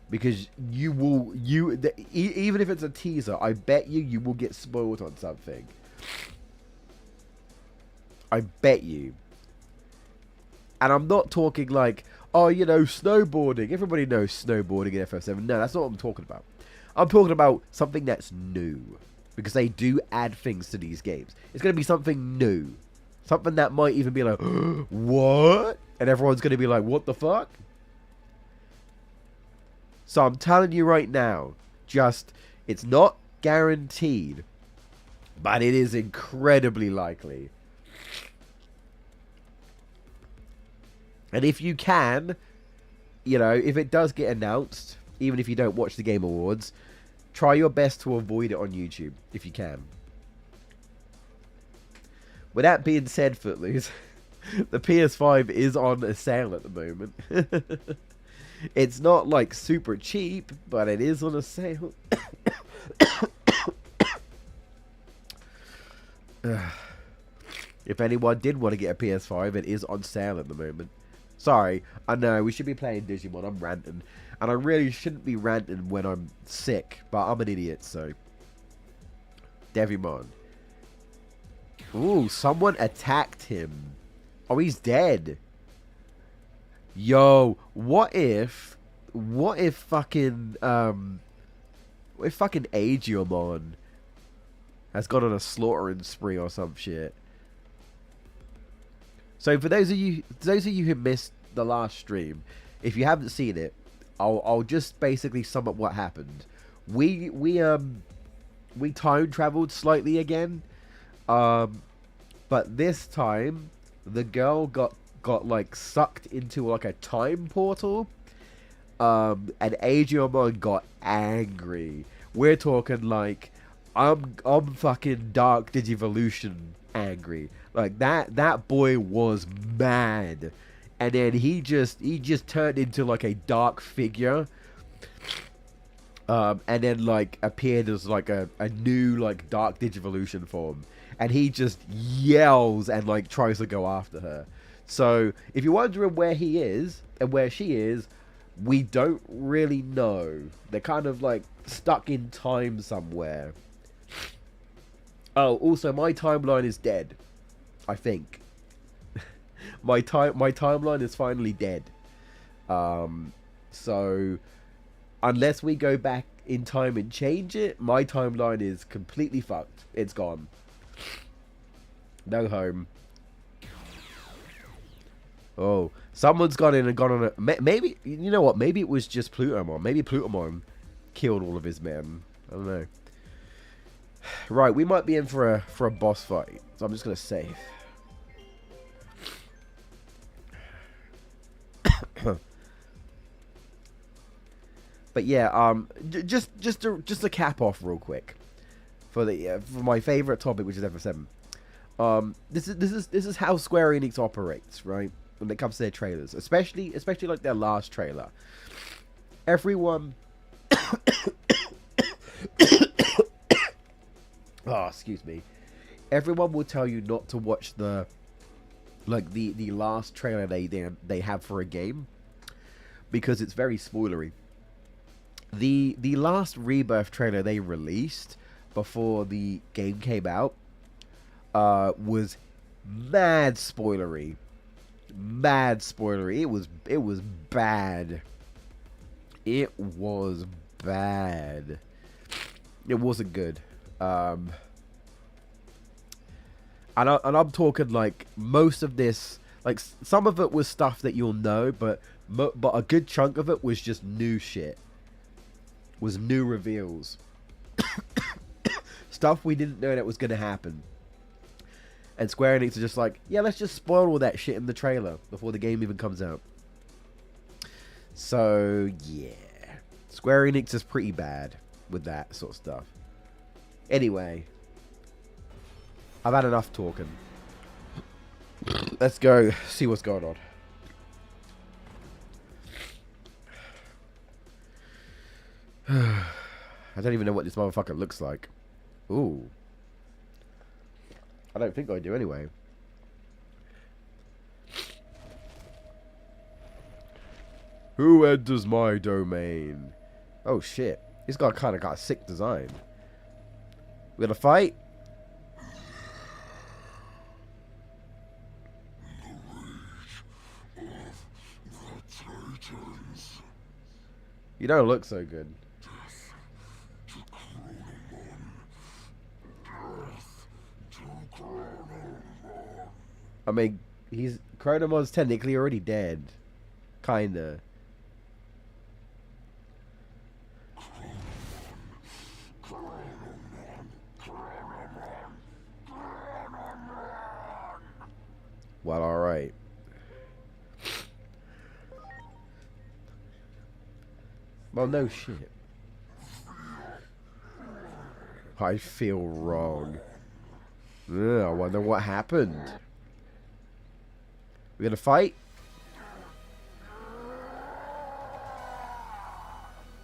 Because even if it's a teaser, I bet you will get spoiled on something. I bet you. And I'm not talking like, oh, snowboarding. Everybody knows snowboarding in FF7. No, that's not what I'm talking about. I'm talking about something that's new. Because they do add things to these games. It's going to be something new. Something that might even be like, what? And everyone's going to be like, what the fuck? So I'm telling you right now, it's not guaranteed. But it is incredibly likely. And if you can, if it does get announced, even if you don't watch the Game Awards, Try your best to avoid it on YouTube if you can. With that being said, Footloose, the PS5 is on a sale at the moment. It's not like super cheap, but it is on a sale. If anyone did want to get a PS5, it is on sale at the moment. Sorry, I know we should be playing Digimon. I'm ranting, and I really shouldn't be ranting when I'm sick, but I'm an idiot. So, Devimon. Ooh, someone attacked him. Oh, he's dead. Yo, what if fucking what if fucking Agiomon has gone on a slaughtering spree or some shit? So for those of you who missed the last stream, if you haven't seen it, I'll just basically sum up what happened. We time traveled slightly again, but this time the girl got like sucked into like a time portal, and Agiomon got angry. We're talking like I'm fucking Dark Digivolution angry. Like that boy was mad, and then he just turned into like a dark figure, and then like appeared as like a new like Dark Digivolution form, and he just yells and like tries to go after her. So if you're wondering where he is and where she is, we don't really know. They're kind of like stuck in time somewhere. Oh, also my timeline is dead. I think my timeline is finally dead. So unless we go back in time and change it, my timeline is completely fucked. It's gone. No home. Oh, someone's gone in and gone on a... Maybe, you know what? Maybe it was just Plutomon. Maybe Plutomon killed all of his men. I don't know. Right, we might be in for a boss fight. So I'm just going to save. But yeah, just to cap off real quick for my favorite topic, which is FF7. This is how Square Enix operates, right? When it comes to their trailers, especially like their last trailer. Everyone, oh, excuse me. Everyone will tell you not to watch the last trailer they have for a game, because it's very spoilery. The last Rebirth trailer they released before the game came out was mad spoilery. Mad spoilery. It was bad. It was bad. It wasn't good. And I'm talking like most of this, like some of it was stuff that you'll know, but a good chunk of it was just new shit. Was new reveals. Stuff we didn't know that was going to happen. And Square Enix are just like, yeah, let's just spoil all that shit in the trailer before the game even comes out. So, yeah. Square Enix is pretty bad with that sort of stuff. Anyway. I've had enough talking. Let's go see what's going on. I don't even know what this motherfucker looks like. Ooh. I don't think I do anyway. Who enters my domain? Oh shit. He's got a sick design. We gonna fight? You don't look so good. I mean, Chronomon's technically already dead. Kinda. Well, alright. Well, no shit. I feel wrong. Ugh, I wonder what happened. We're gonna fight?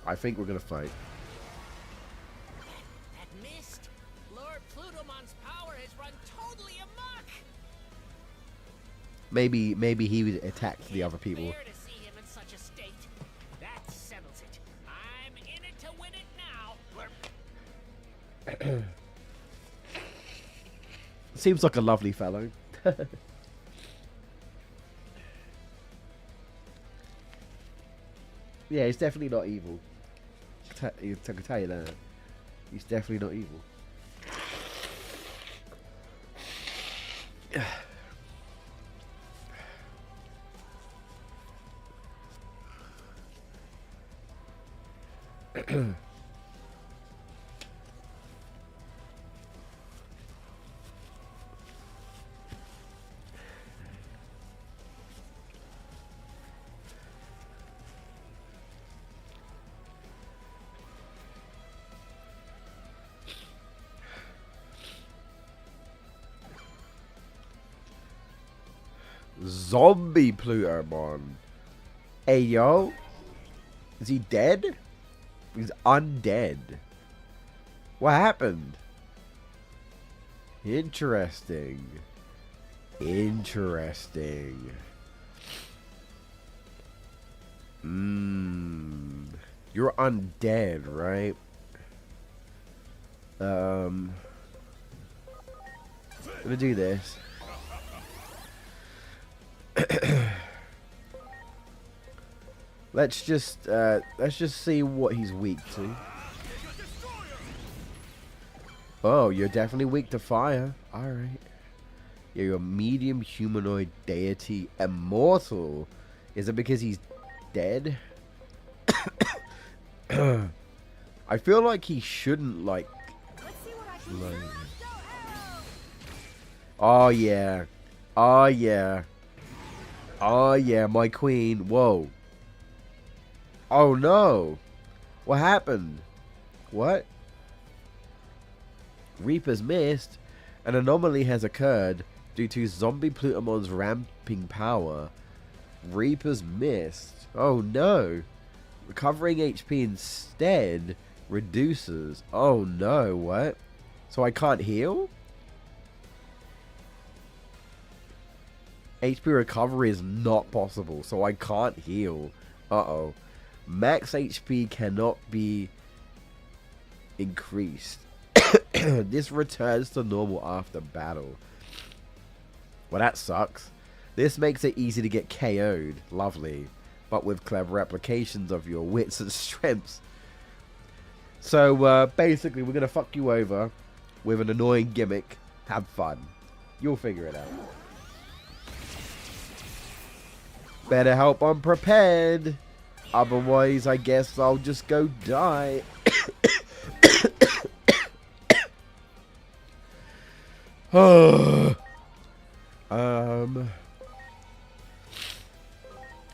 I think we're gonna fight. That mist. Lord Plutomon's power has run totally amok. Maybe he would attack the other people. Bear to see him in such a state. That settles it. I'm in it to win it now. Blurp. Seems like a lovely fellow. Yeah, he's definitely not evil. I can tell you that. He's definitely not evil. Zombie Plutomon. Hey, yo. Is he dead? He's undead. What happened? Interesting. Interesting. You're undead, right? I'm gonna do this. Let's just see what he's weak to. Oh, you're definitely weak to fire. Alright. Yeah, you're a medium humanoid deity immortal. Is it because he's dead? I feel like he shouldn't like oh yeah. Oh yeah. Oh yeah, my queen. Whoa. Oh no. What happened? What? Reaper's missed. An anomaly has occurred due to zombie Plutomon's ramping power. Reaper's missed. Oh no. Recovering HP instead reduces. Oh no, what? So I can't heal? HP recovery is not possible, so I can't heal. Uh-oh. Max HP cannot be increased. This returns to normal after battle. Well, that sucks. This makes it easy to get KO'd. Lovely. But with clever applications of your wits and strengths. So, basically, we're going to fuck you over with an annoying gimmick. Have fun. You'll figure it out. Better help I'm prepared. Otherwise, I guess I'll just go die.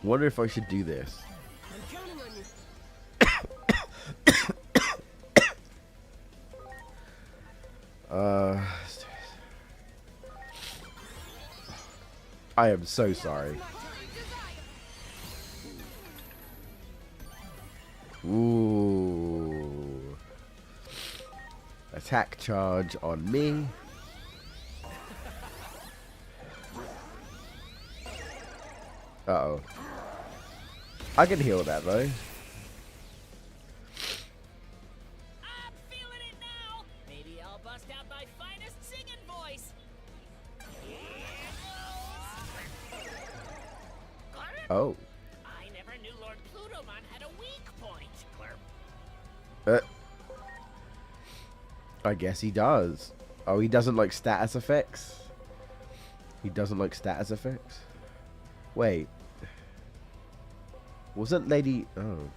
Wonder if I should do this. I'm counting on you. I am so sorry. Ooh. Attack charge on me. Uh-oh. I can heal that, though. I'm feeling it now. Maybe I'll bust out my finest singing voice. Oh. I never knew Lord Plutomon had a weak point. I guess he does. Oh, he doesn't like status effects? He doesn't like status effects? Wait. Wasn't Lady... Oh.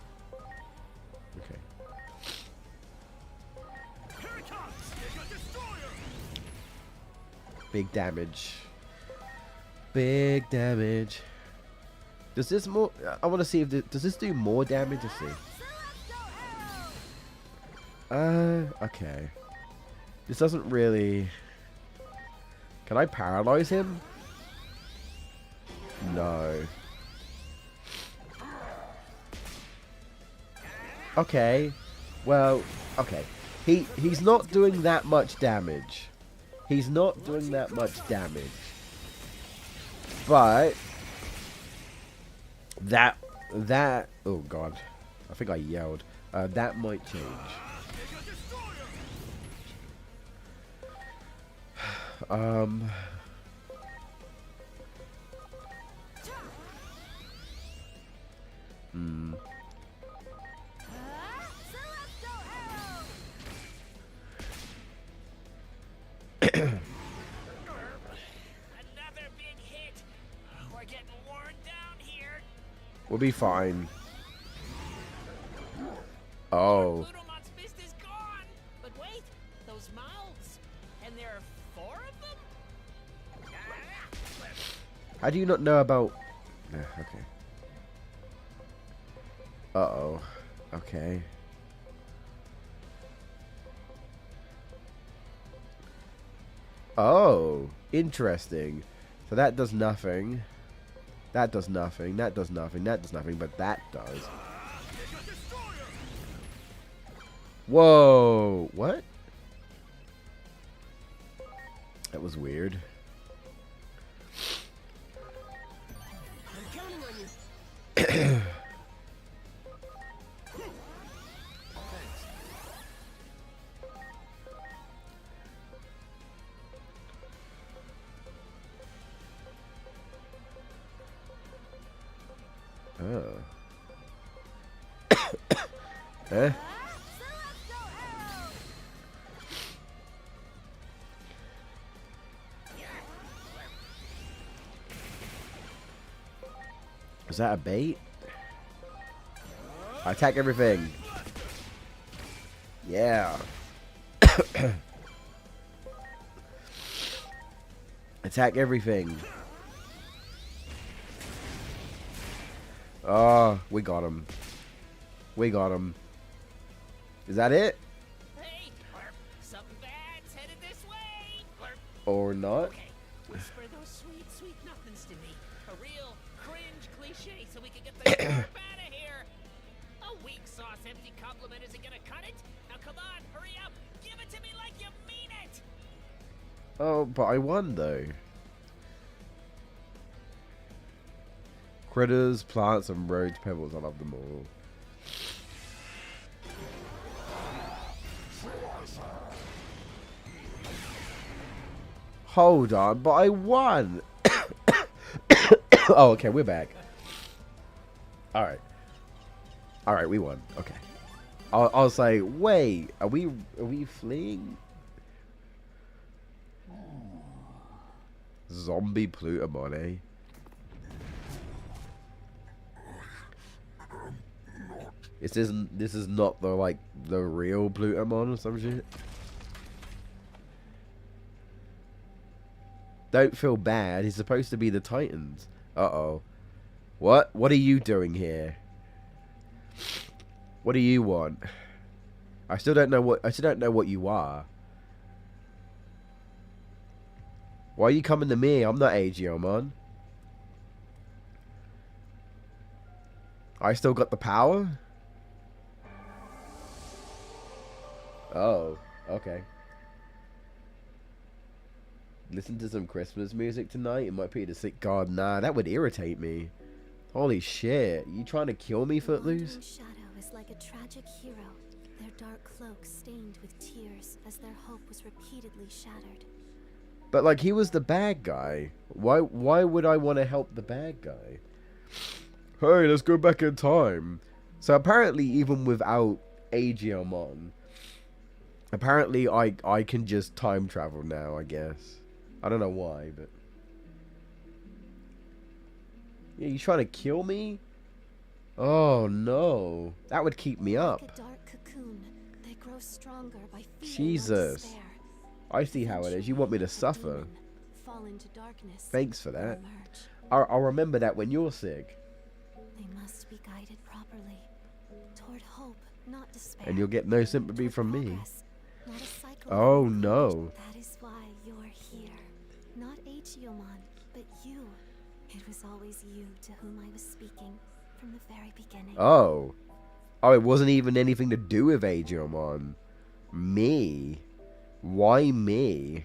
Okay. Big damage. Big damage. Does this more... I want to see if... Does this do more damage? Let's see. Okay. This doesn't really... Can I paralyze him? No. Okay. Well, okay. He's not doing that much damage. He's not doing that much damage. But that oh god. I think I yelled. That might change. Another big hit. We're getting worn down here. We'll be fine. Oh. Plutomon's fist is gone. But wait, those mouths. And there are 4 of them? How do you not know about... okay. Uh-oh. Okay. Oh, interesting. So that does nothing. That does nothing. That does nothing. That does nothing. But that does. Whoa. What? That was weird. I'm counting on you. Oh. Eh? Is that a bait? I attack everything. Yeah. Attack everything. Oh, we got him. We got him. Is that it? Hey, Blurp, something bad's headed this way. Blurp. Or not? Okay, whisper those sweet, sweet nothings to me. A real cringe cliche so we can get the Blurp out of here. A weak sauce empty compliment isn't gonna cut it. Now come on, hurry up. Give it to me like you mean it. Oh, but I won though. Critters, plants, and roads, pebbles. I love them all. Hold on, but I won. Oh, okay, we're back. All right. All right, we won. Okay. I was like, wait, are we fleeing? Zombie Plutomon, eh? This is not the the real Plutomon or some shit. Don't feel bad. He's supposed to be the Titans. Uh-oh. What? What are you doing here? What do you want? I still don't know what you are. Why are you coming to me? I'm not Aegeomon. I still got the power? Oh, okay. Listen to some Christmas music tonight? It might be the sick god. Nah, that would irritate me. Holy shit. You trying to kill me, Footloose? Shadow is like a tragic hero, their dark cloak stained with tears as their hope was repeatedly shattered. But like, he was the bad guy. Why would I want to help the bad guy? Hey, let's go back in time. So apparently, even without Aegeomon, apparently I can just time travel now, I guess. I don't know why, but... Yeah, you trying to kill me? Oh, no. That would keep me up. Like a dark cocoon, they grow stronger by feeding Jesus. on despair. I see how it is. You want me to suffer. Fall into darkness. Thanks for that. Emerge. I'll remember that when you're sick. They must be guided properly toward hope, not despair. And you'll get no sympathy Toward from me. progress, not a cycle. Oh no. That is why you're here. Not Aegiomon, but you. It was always you to whom I was speaking from the very beginning. Oh. Oh, it wasn't even anything to do with Aegiomon. Me? Why me?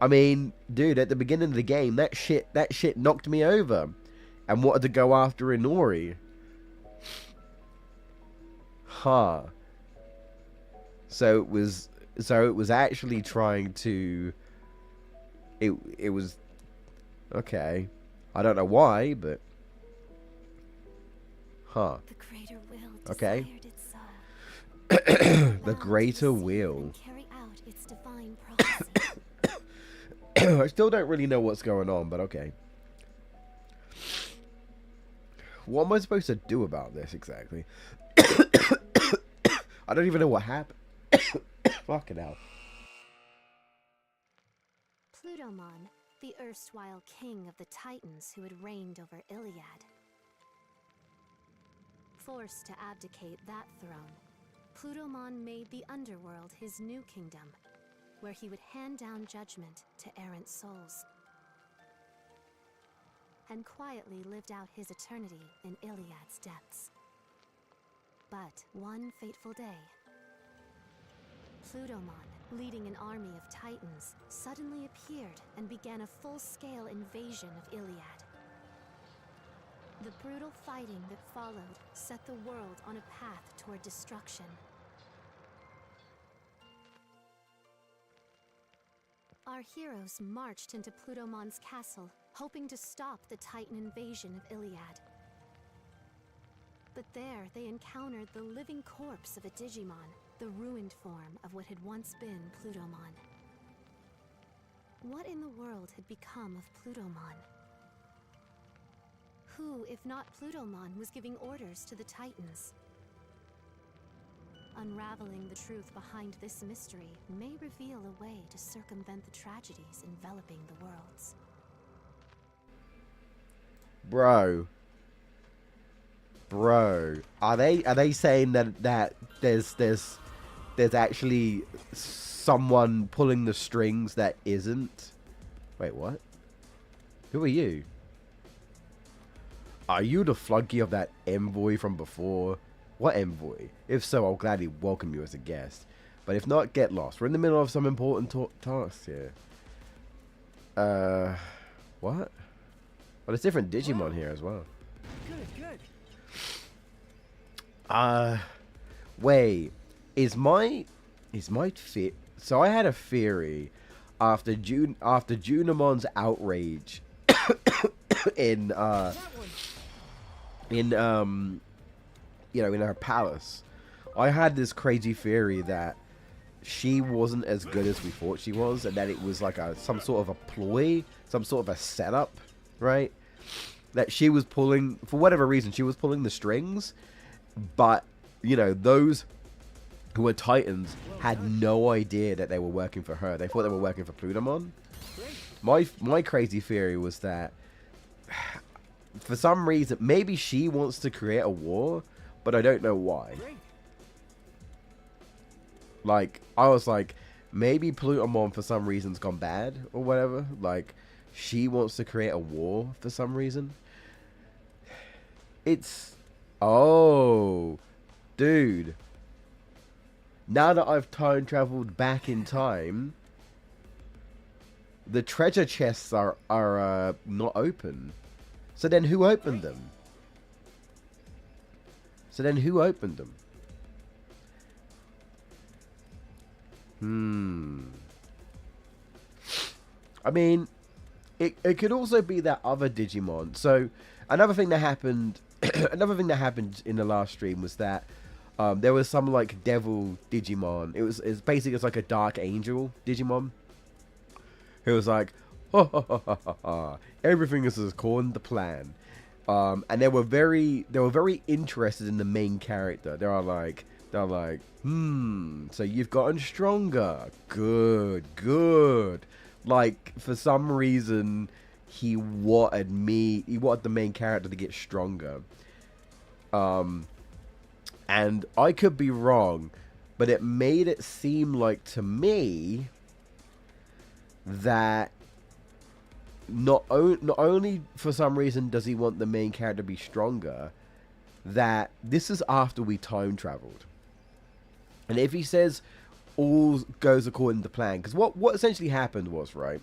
I mean, dude, at the beginning of the game, that shit knocked me over and wanted to go after Inori. Huh. So it was actually trying to it was okay. I don't know why, but huh. The greater will Okay. desired it so. The greater will. And carry out its divine prophecy. I still don't really know what's going on, but okay. What am I supposed to do about this exactly? I don't even know what happened. Fucking hell. Plutomon, the erstwhile king of the Titans who had reigned over Iliad. Forced to abdicate that throne, Plutomon made the underworld his new kingdom, where he would hand down judgment to errant souls, and quietly lived out his eternity in Iliad's depths. But one fateful day, Plutomon, leading an army of Titans, suddenly appeared and began a full-scale invasion of Iliad. The brutal fighting that followed set the world on a path toward destruction. Our heroes marched into Plutomon's castle, hoping to stop the Titan invasion of Iliad. But there they encountered the living corpse of a Digimon, the ruined form of what had once been Plutomon. What in the world had become of Plutomon? Who, if not Plutomon, was giving orders to the Titans? Unraveling the truth behind this mystery may reveal a way to circumvent the tragedies enveloping the worlds. Bro, are they saying that there's actually someone pulling the strings that isn't? Wait, what? Who are you? Are you the flunky of that envoy from before? What envoy? If so, I'll gladly welcome you as a guest. But if not, get lost. We're in the middle of some important tasks here. What? Well, there's different Digimon here as well. Good. Wait. Is my fit? So I had a theory after Junamon's outrage in her palace. I had this crazy theory that she wasn't as good as we thought she was, and that it was like some sort of a ploy, some sort of a setup, right? That she was pulling, for whatever reason, she was pulling the strings, but, those who were Titans had no idea that they were working for her. They thought they were working for Plutomon. My crazy theory was that, for some reason, maybe she wants to create a war, but I don't know why. Like, I was like, maybe Plutomon for some reason's gone bad or whatever. Like, she wants to create a war for some reason. Oh, dude. Now that I've time traveled back in time, the treasure chests are not open. So then who opened them? I mean, it could also be that other Digimon. So another thing that happened in the last stream was that there was some like devil Digimon. It's basically like a dark angel Digimon who was like, everything is according to plan. And they were very interested in the main character. They're like, so you've gotten stronger. Good. Like, for some reason, he wanted the main character to get stronger. And I could be wrong, but it made it seem like to me that not only for some reason does he want the main character to be stronger, that this is after we time traveled. And if he says all goes according to plan, because what essentially happened was, right,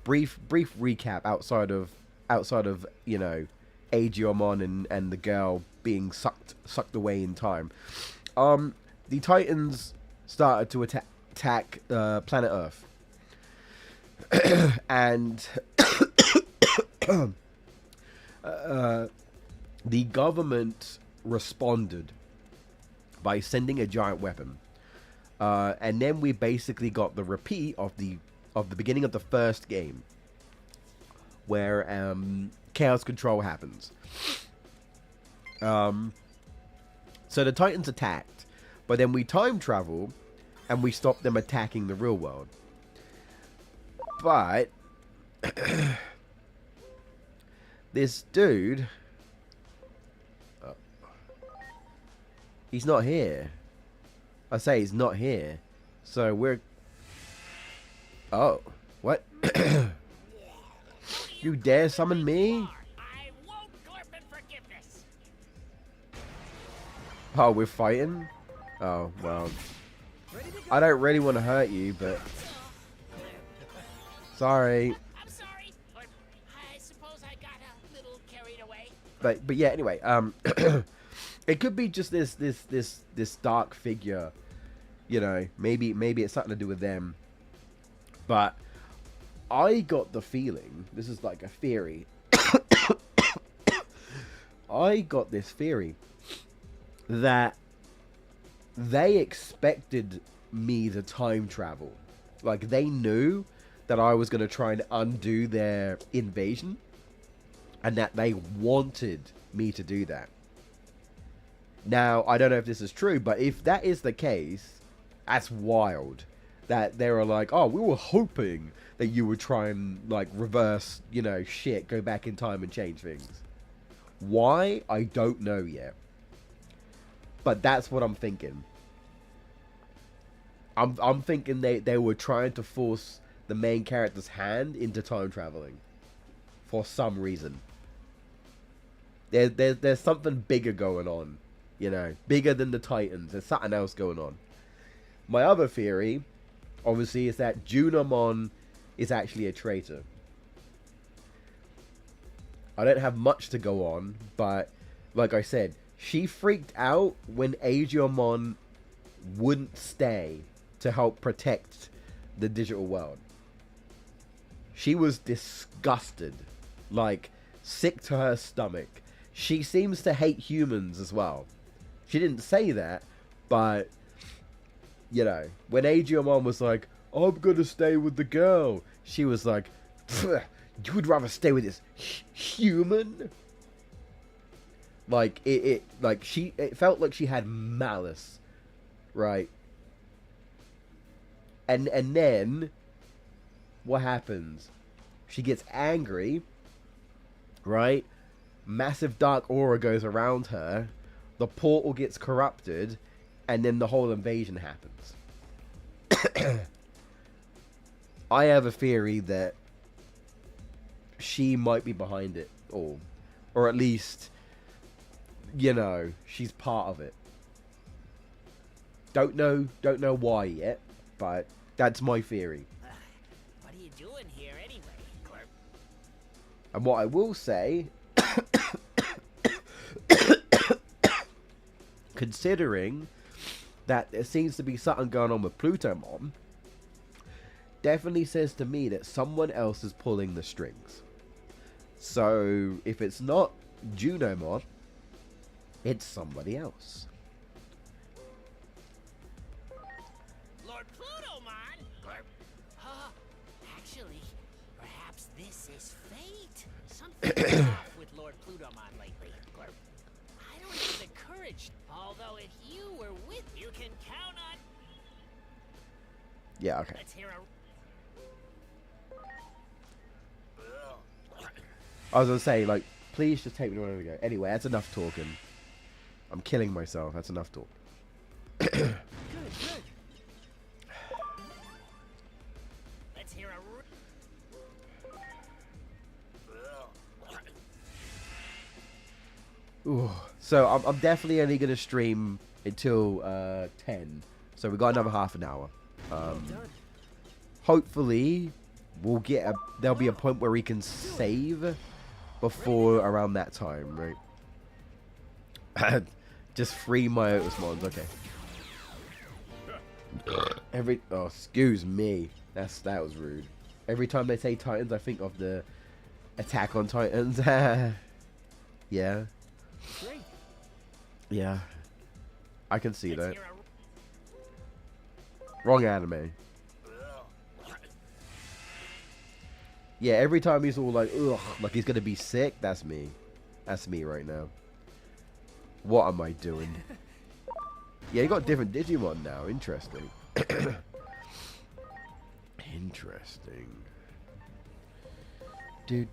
brief recap outside of you know, Aegiomon and the girl being sucked away in time. The Titans started to attack planet Earth. And the government responded by sending a giant weapon, and then we basically got the repeat of the beginning of the first game, where chaos control happens. So the Titans attacked, but then we time travel and we stop them attacking the real world. But this dude, he's not here. I say he's not here. So we're... Oh, what? You dare summon me? I won't glurp in forgiveness. Oh, we're fighting? Oh, well. I don't really want to hurt you, but... Sorry. I'm sorry. Or I suppose I got a little carried away. But yeah, anyway, it could be just this dark figure, you know, maybe it's something to do with them. But I got the feeling, this is like a theory, I got this theory that they expected me to time travel. Like, they knew that I was going to try and undo their invasion, and that they wanted me to do that. Now, I don't know if this is true, but if that is the case, that's wild. That they were like, oh, we were hoping that you would try and, like, reverse, you know, shit, go back in time and change things. Why? I don't know yet. But that's what I'm thinking. I'm thinking they were trying to force the main character's hand into time traveling. For some reason. There's something bigger going on. You know, bigger than the Titans. There's something else going on. My other theory, obviously, is that Junamon is actually a traitor. I don't have much to go on, but like I said, she freaked out when Aegiomon wouldn't stay to help protect the digital world. She was disgusted, like sick to her stomach. She seems to hate humans as well. She didn't say that, but you know, when Aegiomon was like, I'm gonna stay with the girl, she was like, you would rather stay with this human? Like, it felt like she had malice, right? And then, what happens? She gets angry, right? Massive dark aura goes around her, the portal gets corrupted, and then the whole invasion happens. I have a theory that she might be behind it all. Or at least, you know, she's part of it. Don't know why yet, but that's my theory. What are you doing here anyway, Glurp? And what I will say, considering that there seems to be something going on with Plutomon, definitely says to me that someone else is pulling the strings. So, if it's not Junamon, it's somebody else. Lord Plutomon? Glurp. Actually, perhaps this is fate. Something's off with Lord Plutomon lately, Glurp. I don't have the courage. Although if you were with, you can count on. Yeah, okay. Let's hear a. I was gonna say, like, please just take me to where we go. Anyway, that's enough talking. I'm killing myself. That's enough talk. Good. Let's hear a. Ooh. So I'm definitely only gonna stream until 10. So we got another half an hour. Hopefully, there'll be a point where we can save before around that time, right? Just free my Otis mons, okay. Oh, excuse me. That was rude. Every time they say Titans, I think of the Attack on Titans. Yeah. Yeah. I can see that. Wrong anime. Yeah, every time he's all like, ugh, like he's gonna be sick, that's me. That's me right now. What am I doing? Yeah, you got different Digimon now. Interesting. Interesting. Do.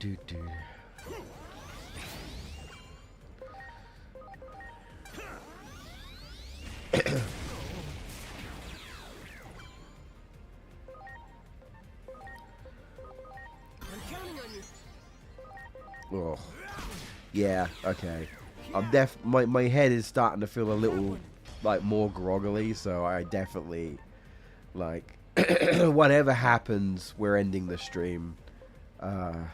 Oh, yeah. Okay. My head is starting to feel a little like more groggily, so I definitely like whatever happens, we're ending the stream. Yeah.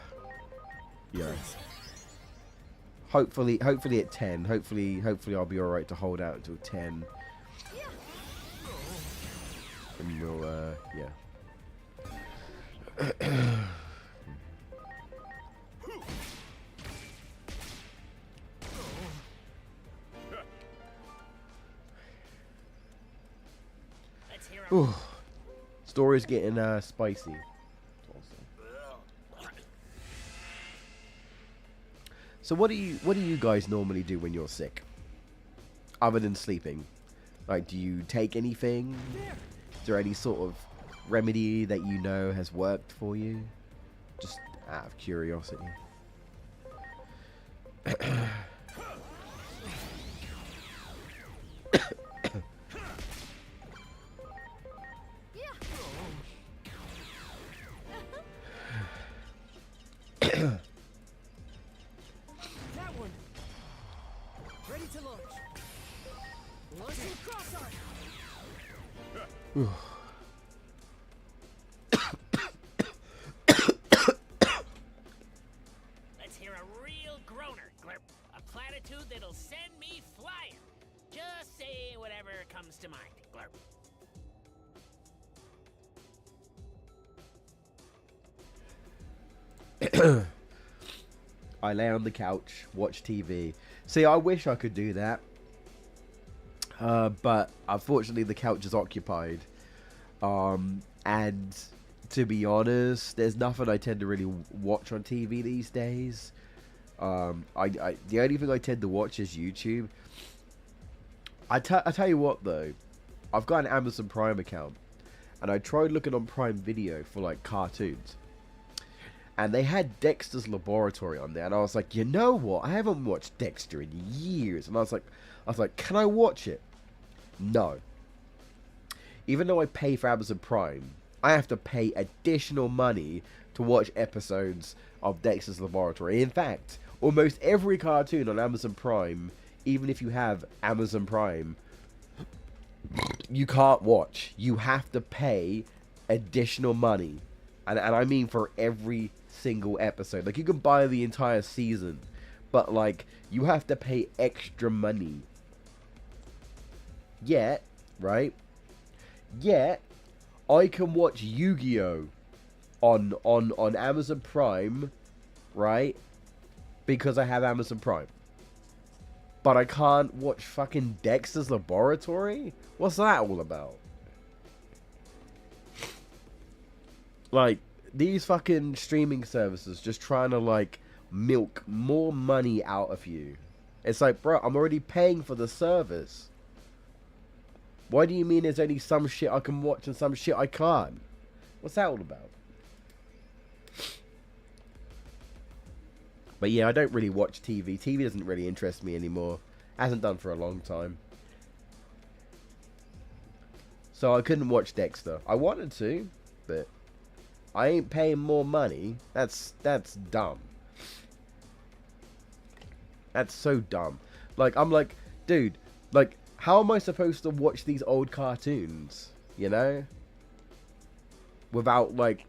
Hopefully at 10. Hopefully I'll be all right to hold out until 10. And we'll yeah. Ooh. Story's getting spicy. So what do you guys normally do when you're sick? Other than sleeping? Like, do you take anything? Is there any sort of remedy that you know has worked for you? Just out of curiosity. Let's hear a real groaner, Glurp. A platitude that'll send me flying. Just say whatever comes to mind, Glurp. I lay on the couch, watch TV. See, I wish I could do that. But unfortunately the couch is occupied. And to be honest, there's nothing I tend to really watch on TV these days. The only thing I tend to watch is YouTube. I tell you what though, I've got an Amazon Prime account, and I tried looking on Prime Video for like cartoons, and they had Dexter's Laboratory on there, and I was like, you know what? I haven't watched Dexter in years, and I was like, can I watch it? No. Even though I pay for Amazon Prime, I have to pay additional money to watch episodes of Dexter's Laboratory. In fact, almost every cartoon on Amazon Prime, even if you have Amazon Prime, you can't watch. You have to pay additional money. And I mean for every single episode. Like, you can buy the entire season, but, like, you have to pay extra money. Yet, right? Yet, I can watch Yu-Gi-Oh! on Amazon Prime, right? Because I have Amazon Prime. But I can't watch fucking Dexter's Laboratory? What's that all about? Like, these fucking streaming services just trying to, like, milk more money out of you. It's like, bro, I'm already paying for the service. Why do you mean there's only some shit I can watch and some shit I can't? What's that all about? But yeah, I don't really watch TV. TV doesn't really interest me anymore. Hasn't done for a long time. So I couldn't watch Dexter. I wanted to, but I ain't paying more money. That's dumb. That's so dumb. Like, I'm like, dude, like, how am I supposed to watch these old cartoons, you know? Without, like,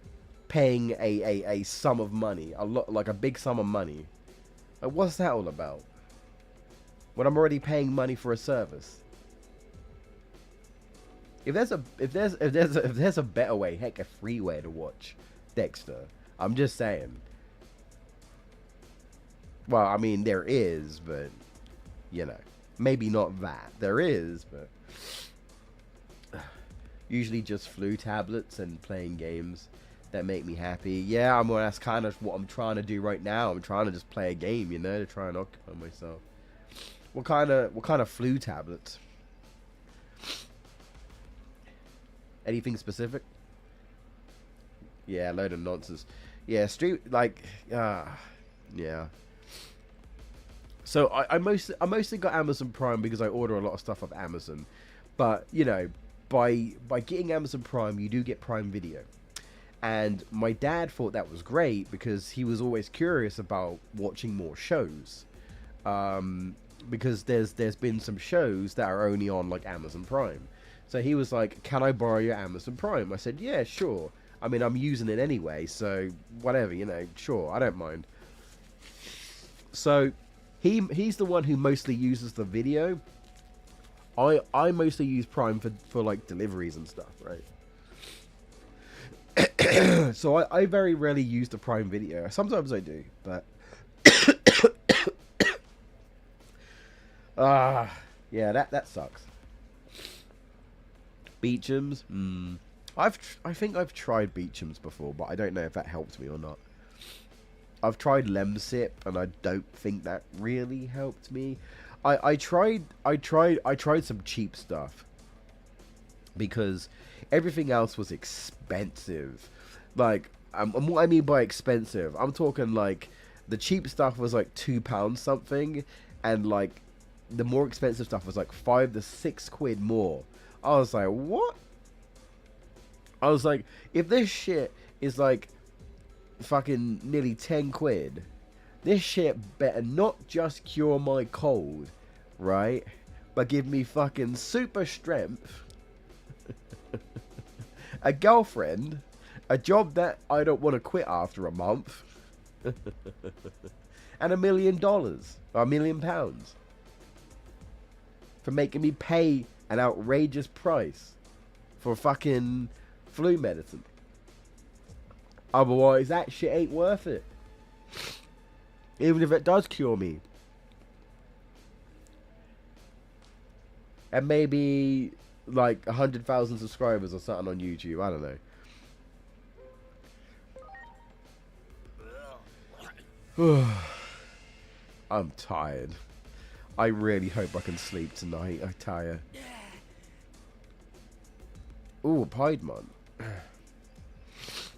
paying a sum of money. Like a big sum of money. Like, what's that all about? When I'm already paying money for a service. If there's a better way, heck, a free way to watch Dexter. I'm just saying. Well, I mean, there is, but, you know, maybe not that. There is, but usually just flu tablets and playing games that make me happy. Yeah, well, that's kind of what I'm trying to do right now. I'm trying to just play a game, you know, to try and occupy myself. What kind of flu tablets? Anything specific? Yeah, load of nonsense. Yeah, yeah. So I mostly got Amazon Prime because I order a lot of stuff off Amazon. But, you know, by getting Amazon Prime, you do get Prime Video. And my dad thought that was great because he was always curious about watching more shows. Because there's been some shows that are only on, like, Amazon Prime. So he was like, can I borrow your Amazon Prime? I said, yeah, sure. I mean, I'm using it anyway, so whatever, you know, sure, I don't mind. So he's the one who mostly uses the video. I mostly use Prime for like deliveries and stuff, right? So I very rarely use the Prime Video. Sometimes I do, but yeah, that sucks. Beecham's? I think I've tried Beecham's before, but I don't know if that helped me or not. I've tried Lemsip, and I don't think that really helped me. I tried some cheap stuff because everything else was expensive. Like, what I mean by expensive, I'm talking like the cheap stuff was like £2 something, and like the more expensive stuff was like £5 to £6 more. I was like, what? I was like, if this shit is like fucking nearly £10, this shit better not just cure my cold, right? But give me fucking super strength, a girlfriend, a job that I don't want to quit after a month, and $1 million or £1 million for making me pay an outrageous price for fucking flu medicine. Otherwise, that shit ain't worth it. Even if it does cure me. And maybe like 100,000 subscribers or something on YouTube. I don't know. I'm tired. I really hope I can sleep tonight. I'm tired. Ooh, a Piedmon.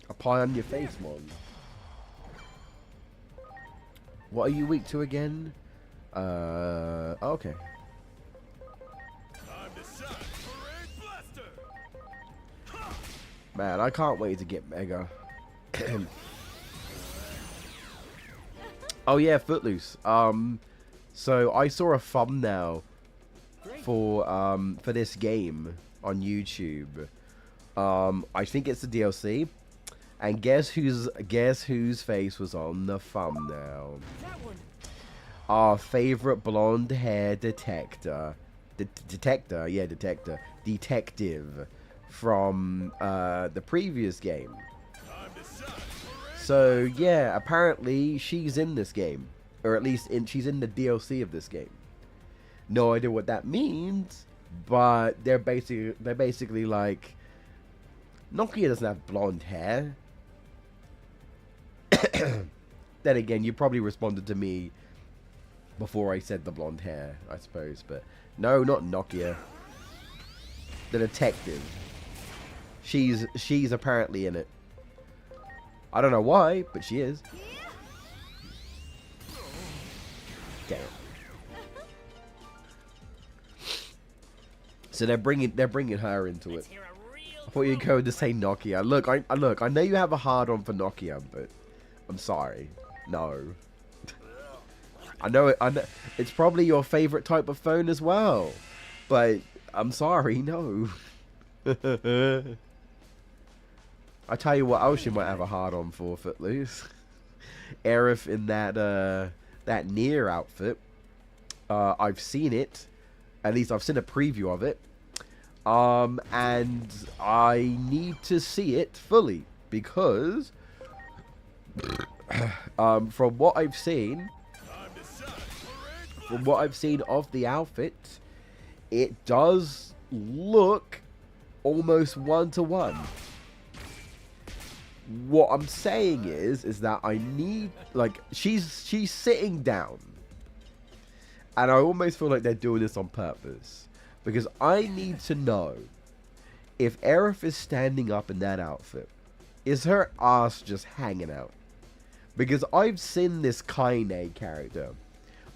A pie on your face, Mon. What are you weak to again? Okay. Man, I can't wait to get Mega. Oh yeah, Footloose. So I saw a thumbnail for this game on YouTube. I think it's the DLC. And guess whose face was on the thumbnail? Our favorite blonde hair detective from the previous game. So yeah, apparently she's in this game, or at least she's in the DLC of this game. No idea what that means, but they're basically like, Nokia doesn't have blonde hair. Then again, you probably responded to me before I said the blonde hair, I suppose, but no, not Nokia. The detective. She's apparently in it. I don't know why, but she is. Damn. So they're bringing her into Let's it. hear a real I thought you'd go to say Nokia. Look, I know you have a hard on for Nokia, but I'm sorry, no. I know it's probably your favorite type of phone as well, but I'm sorry, no. I tell you what else you might have a hard on for, Footloose. Aerith in that Nier outfit. I've seen it. At least I've seen a preview of it. And I need to see it fully because from what I've seen of the outfit, it does look almost one-to-one. What I'm saying is that I need, like, she's sitting down, and I almost feel like they're doing this on purpose, because I need to know if Aerith is standing up in that outfit, is her ass just hanging out? Because I've seen this Kaine character,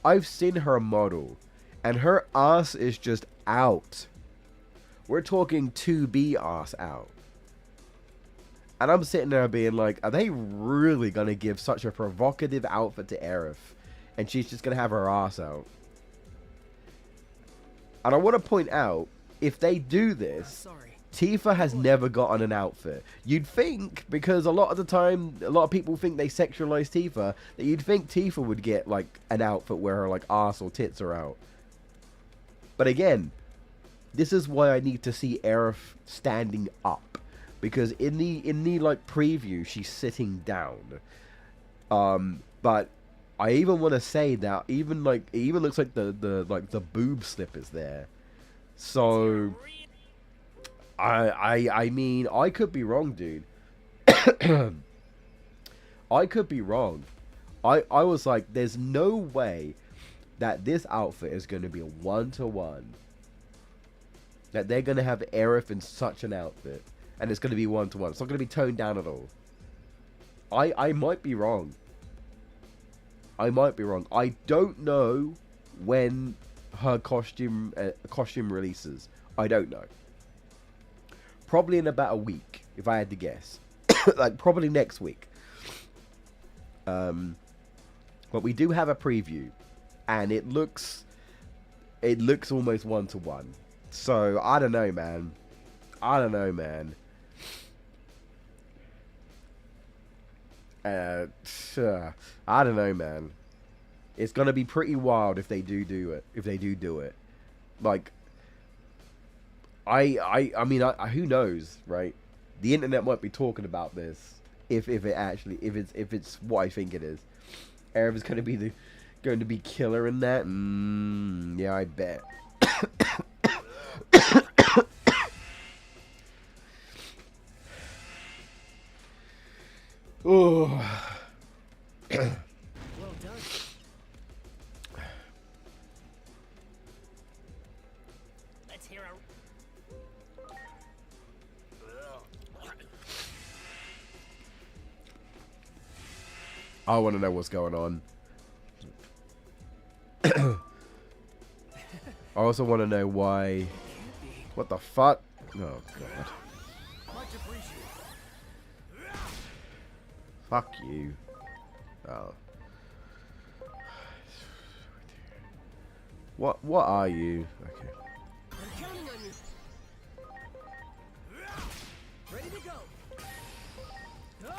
I've seen her model, and her ass is just out. We're talking 2B ass out. And I'm sitting there being like, are they really going to give such a provocative outfit to Aerith? And she's just going to have her ass out. And I want to point out, if they do this, Tifa has never gotten an outfit. You'd think, because a lot of the time, a lot of people think they sexualize Tifa, that you'd think Tifa would get, like, an outfit where her, like, ass or tits are out. But again, this is why I need to see Aerith standing up. Because in the like preview, she's sitting down. But I even want to say that it even looks like the boob slip is there. So I mean, I could be wrong, dude. I could be wrong. I was like, there's no way that this outfit is going to be a one-to-one. That they're going to have Aerith in such an outfit. And it's going to be one-to-one. It's not going to be toned down at all. I might be wrong. I might be wrong. I don't know when her costume releases. I don't know. Probably in about a week, if I had to guess. Like, probably next week. But we do have a preview. And it looks almost one-to-one. So, I don't know, man. I don't know, man. I don't know, man. It's gonna be pretty wild if they do it. If they do it, like, I mean, who knows, right? The internet might be talking about this if it's what I think it is. Aerith is going to be killer in that. Yeah, I bet. Oh. Well done. Let's hear a... I want to know what's going on. I also want to know why. What the fuck? Oh god. Much appreciated. Fuck you. Oh. What are you? Okay. I'm counting on you. Ready to go. Go!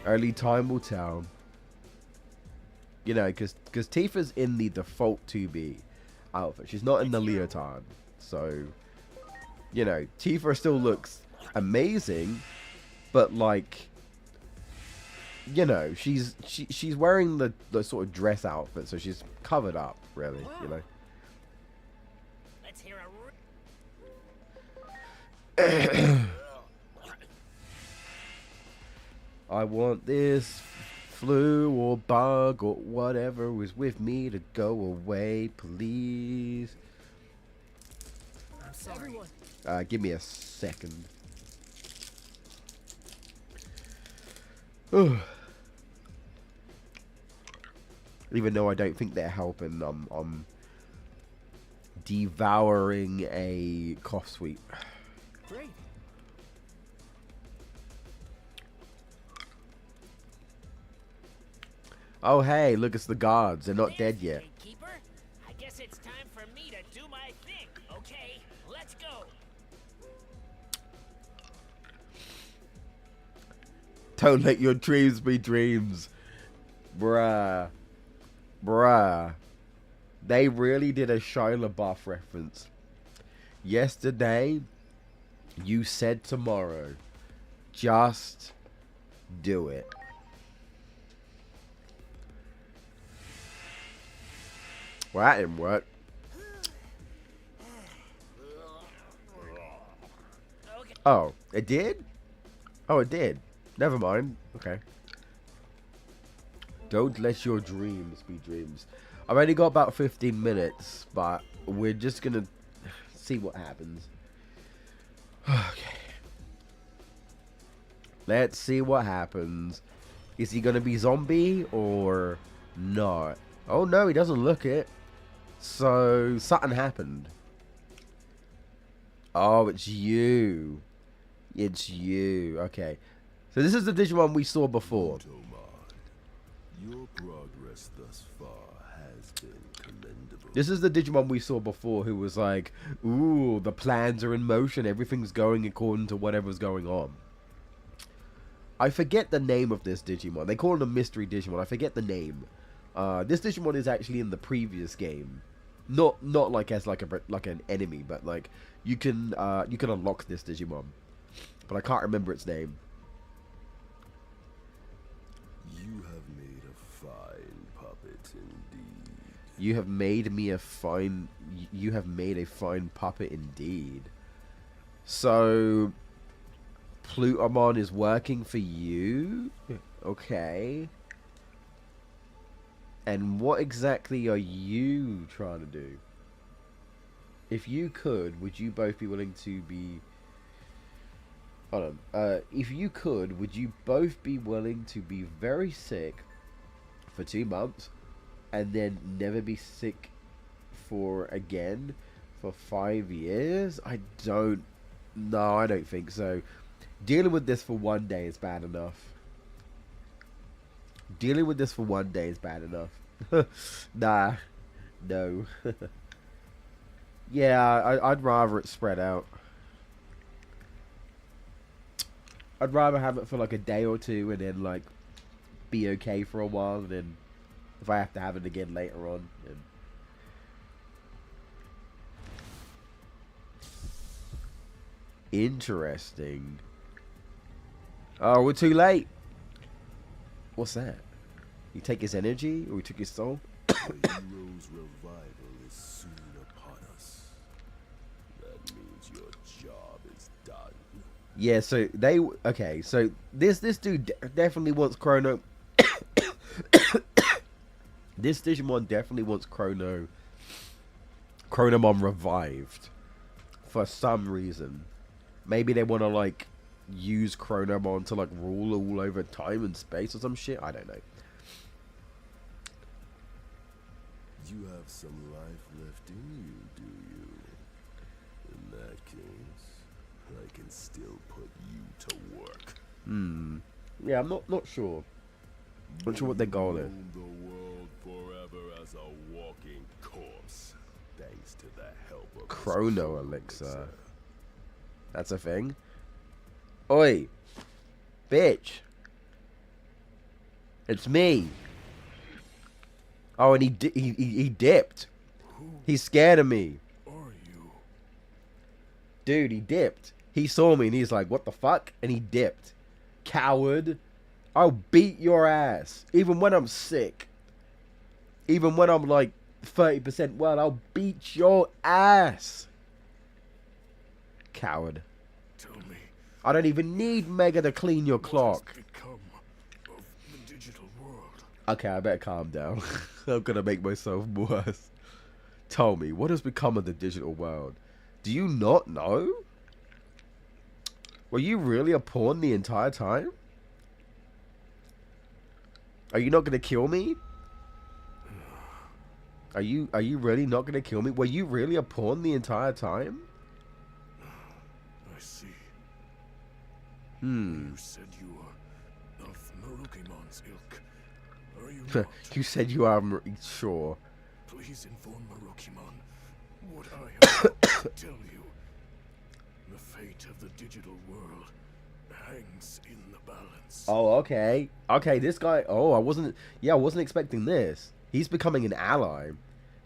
Only time will tell. You know, because Tifa's in the default 2B outfit. She's not in the leotard. So, you know, Tifa still looks amazing. But, like, you know, she's wearing the sort of dress outfit, so she's covered up, really, you know. Let's hear I want this flu or bug or whatever was with me to go away, please. I'm sorry. Give me a second. Even though I don't think they're helping, I'm devouring a cough sweet. Great. Oh, hey, look, it's the guards. They're not dead yet. Gatekeeper, I guess it's time for me to do my thing. Okay, let's go. Don't let your dreams be dreams. Bruh. Bruh. They really did a Shia LaBeouf reference. Yesterday, you said tomorrow. Just do it. Well, that didn't work. Okay. Oh, it did? Oh, it did. Never mind. Okay. Don't let your dreams be dreams. I've only got about 15 minutes, but we're just gonna see what happens. Okay. Let's see what happens. Is he gonna be zombie or not? Oh no, he doesn't look it. So something happened. Oh, it's you. It's you. Okay. So this is the Digimon we saw before. Your progress thus far has been commendable. This is the Digimon we saw before who was like, ooh, the plans are in motion. Everything's going according to whatever's going on. I forget the name of this Digimon. They call it a mystery Digimon. I forget the name. This Digimon is actually in the previous game. Not like as like an enemy, but like you can unlock this Digimon. But I can't remember its name. You have made a fine puppet indeed. You have made me a fine... You have made a fine puppet indeed. So... Plutomon is working for you? Okay. And what exactly are you trying to do? If you could, would you both be willing to be... Hold on. If you could, would you both be willing to be very sick for 2 months and then never be sick again for 5 years? I don't think so. Dealing with this for 1 day is bad enough. Dealing with this for 1 day is bad enough. Nah. No. Yeah, I'd rather it spread out. I'd rather have it for like a day or two and then like be okay for a while, and then if I have to have it again later on. And interesting. Oh, we're too late. What's that? You take his energy, or we took his soul? The hero's revival is soon upon us. That means your job is done. Yeah, so they... Okay, so this dude definitely wants Chrono... This Digimon definitely wants Chronomon revived. For some reason. Maybe they want to, like, use Chronomon to, like, rule all over time and space or some shit. I don't know. You have some life left in you, do you? In that case, I can still put you to work. Yeah, I'm not sure. Not sure what their goal is. Roam the world forever as a walking corpse, thanks to the help of this Chrono Elixir. That's a thing. Oi, bitch. It's me. Oh, and he dipped. He's scared of me. Are you? Dude, he dipped. He saw me and he's like, what the fuck? And he dipped. Coward. I'll beat your ass. Even when I'm sick. Even when I'm like 30% well, I'll beat your ass. Coward. Tell me, I don't even need Mega to clean your clock. what has become of the digital world? Okay, I better calm down. I'm gonna make myself worse. Tell me, what has become of the digital world? Do you not know? Were you really a pawn the entire time? Are you not gonna kill me? Are you really not gonna kill me? Were you really a pawn the entire time? I see. Hmm. You said you are of Marukimon's ilk. Are you not? You said you are sure. Please inform Marukimon what I am about to tell you. The fate of the digital world hangs in the balance. Oh, okay. Okay, this guy. Oh, I wasn't expecting this. He's becoming an ally.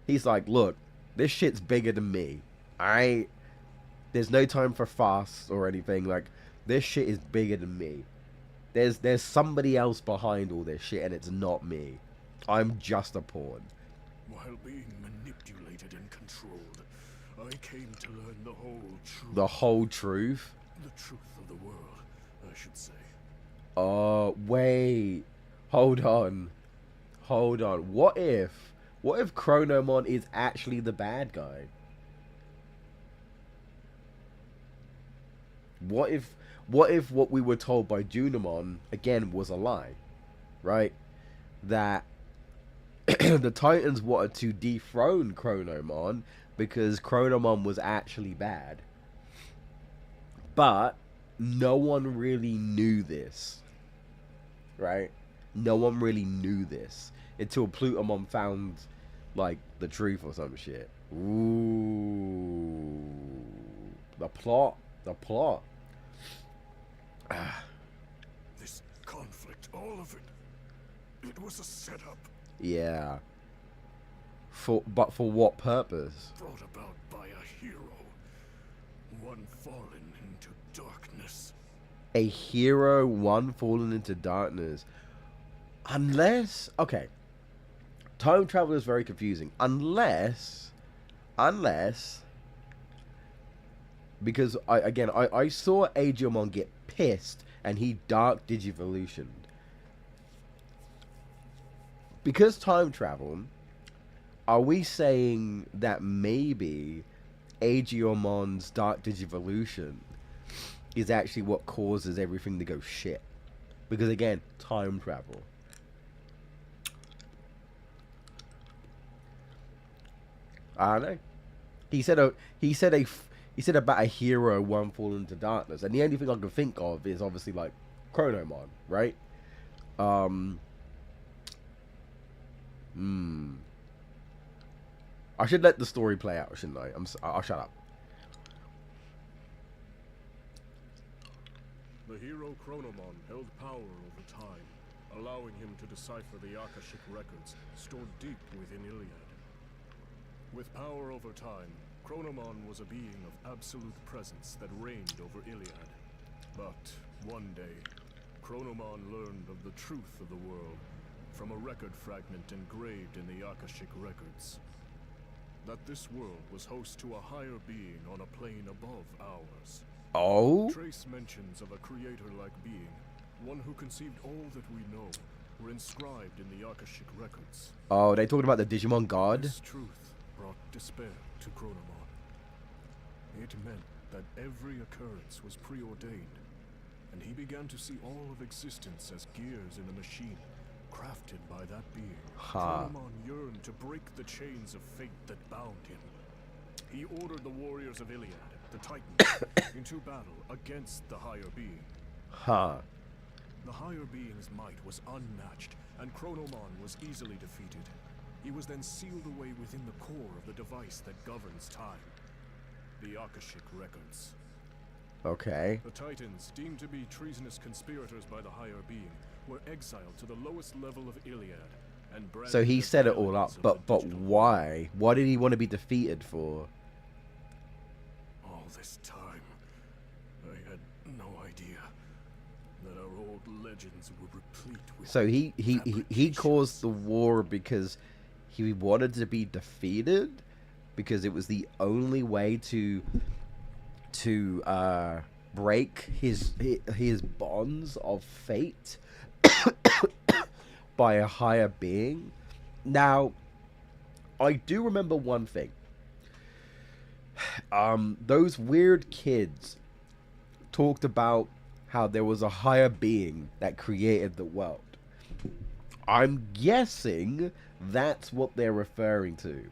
He's like, look, this shit's bigger than me. There's no time for fast or anything. Like, this shit is bigger than me. There's somebody else behind all this shit, and it's not me. I'm just a pawn. While being manipulated and controlled, I came to learn the whole truth. The whole truth? The truth of the world, I should say. Oh, wait. Hold on. What if Chronomon is actually the bad guy? What if what we were told by Junimon again was a lie, right? That the Titans wanted to dethrone Chronomon because Chronomon was actually bad. But no one really knew this, right? No one really knew this until Plutomon found, like, the truth or some shit. Ooh. The plot. This conflict, all of it, it was a setup. Yeah. But for what purpose? Brought about by a hero. One fallen into darkness. A hero, one fallen into darkness. Unless... Okay. Time travel is very confusing. Unless... Because, I saw Aegiomon get pissed and he dark digivolutioned. Because time travel, are we saying that maybe Aegiomon's dark digivolution is actually what causes everything to go shit? Because again, time travel. I don't know. He said about a hero one fall into darkness, and the only thing I can think of is obviously like Chronomon, right? I should let the story play out, shouldn't I? I'll shut up. The hero Chronomon held power over time, allowing him to decipher the Akashic records stored deep within Iliad. With power over time, Chronomon was a being of absolute presence that reigned over Iliad. But one day, Chronomon learned of the truth of the world from a record fragment engraved in the Akashic records. That this world was host to a higher being on a plane above ours. Oh? Trace mentions of a creator-like being, one who conceived all that we know, were inscribed in the Akashic records. Oh, they talking about the Digimon God? This truth brought despair to Chronomon. It meant that every occurrence was preordained, and he began to see all of existence as gears in a machine, crafted by that being. Chronomon yearned to break the chains of fate that bound him. He ordered the warriors of Iliad, the Titans, into battle against the higher being. The higher being's might was unmatched, and Chronomon was easily defeated. He was then sealed away within the core of the device that governs time. The Akashic records. Okay. The Titans, deemed to be treasonous conspirators by the higher being, were exiled to the lowest level of Iliad, and so he set it all up, but why? Why did he want to be defeated for? All this time, I had no idea that our old legends were replete with. So he caused the war because he wanted to be defeated, because it was the only way to break his bonds of fate by a higher being. Now, I do remember one thing. Those weird kids talked about how there was a higher being that created the world. I'm guessing that's what they're referring to.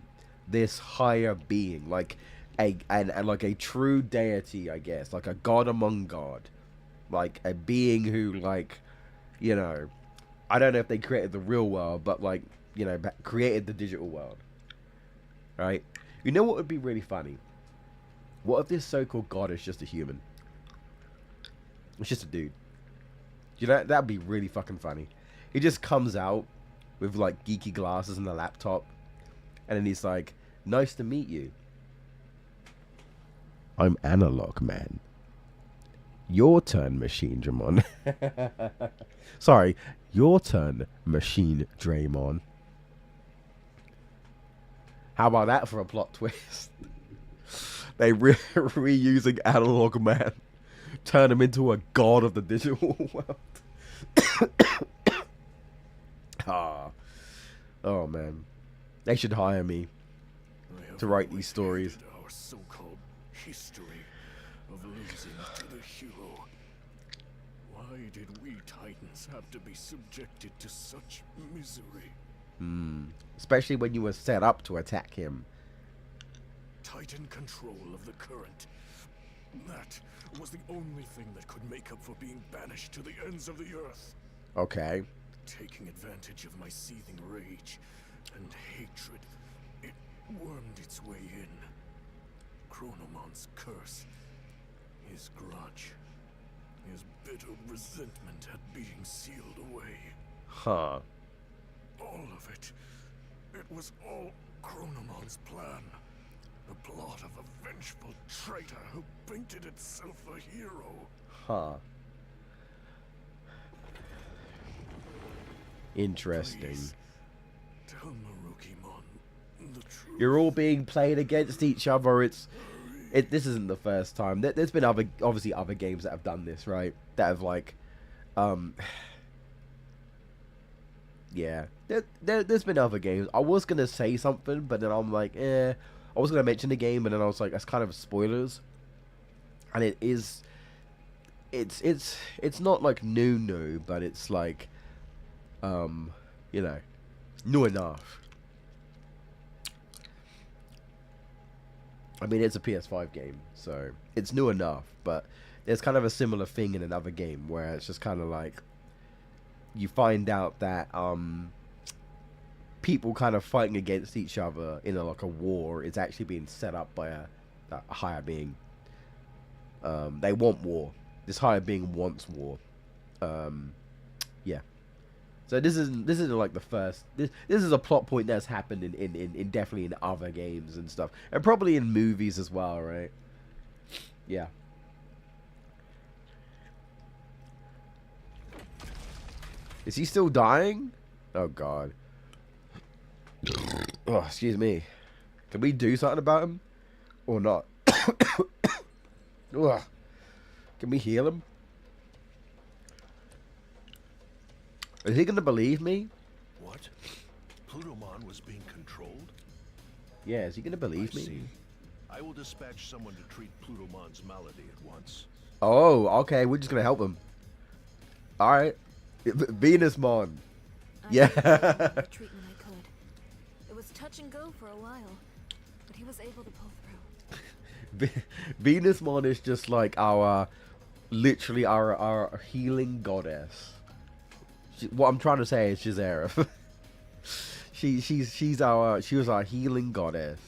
This higher being, like and like a true deity, I guess, like a god among god, like a being who, like, you know, I don't know if they created the real world, but like, you know, created the digital world, right? You know what would be really funny? What if this so-called god is just a human? It's just a dude. You know, that'd be really fucking funny. He just comes out with like geeky glasses and a laptop, and then he's like, "Nice to meet you. I'm Analog Man. Your turn, Machine Dramon." Sorry, your turn, Machine Draymon. How about that for a plot twist? They reusing Analog Man, turn him into a god of the digital world. Oh man, they should hire me to write these stories. Our so-called history of losing to the hero. Why did we Titans have to be subjected to such misery? Especially when you were set up to attack him. Titan control of the current. That was the only thing that could make up for being banished to the ends of the earth. Okay. Taking advantage of my seething rage and hatred, it wormed its way in. Chronomon's curse, his grudge, his bitter resentment at being sealed away. Huh. All of it. It was all Chronomon's plan. The plot of a vengeful traitor who painted itself a hero. Huh. Interesting. Please, tell Marukimon the truth. You're all being played against each other. This isn't the first time. There's been obviously other games that have done this, right? That have like, yeah. There's been other games. I was gonna say something, but then I'm like, I was gonna mention the game, but then I was like, that's kind of spoilers. And it's not like new, but it's like, you know, new enough. I mean, it's a PS5 game, so it's new enough, but there's kind of a similar thing in another game where it's just kind of like, you find out that, people kind of fighting against each other in like a war is actually being set up by a higher being. They want war. This higher being wants war. Yeah. So this isn't like the first. This is a plot point that's happened in definitely in other games and stuff, and probably in movies as well, right? Yeah. Is he still dying? Oh God. Oh, excuse me. Can we do something about him? Or not? Ugh. Can we heal him? Is he gonna believe me? What? Plutomon was being controlled? Yeah, is he gonna believe I me? see. I will dispatch someone to treat Plutomon's malady at once. Oh, okay, we're just gonna help him. Alright. Venusmon. Yeah. The treatment I could. It was touch and go for a while, but he was able to pull through. Venusmon is just like literally our healing goddess. What I'm trying to say is Shazera. she was our healing goddess.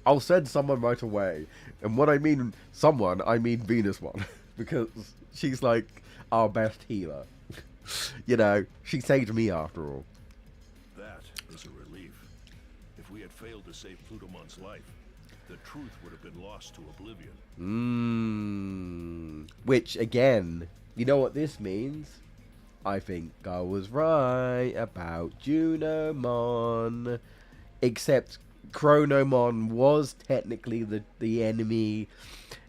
I'll send someone right away, and when I mean someone, I mean Venusmon, because she's like our best healer. You know, she saved me after all. That is a relief. If we had failed to save Plutomon's life, the truth would have been lost to oblivion. Which, again, you know what this means? I think I was right about Junomon. Except Chronomon was technically the enemy,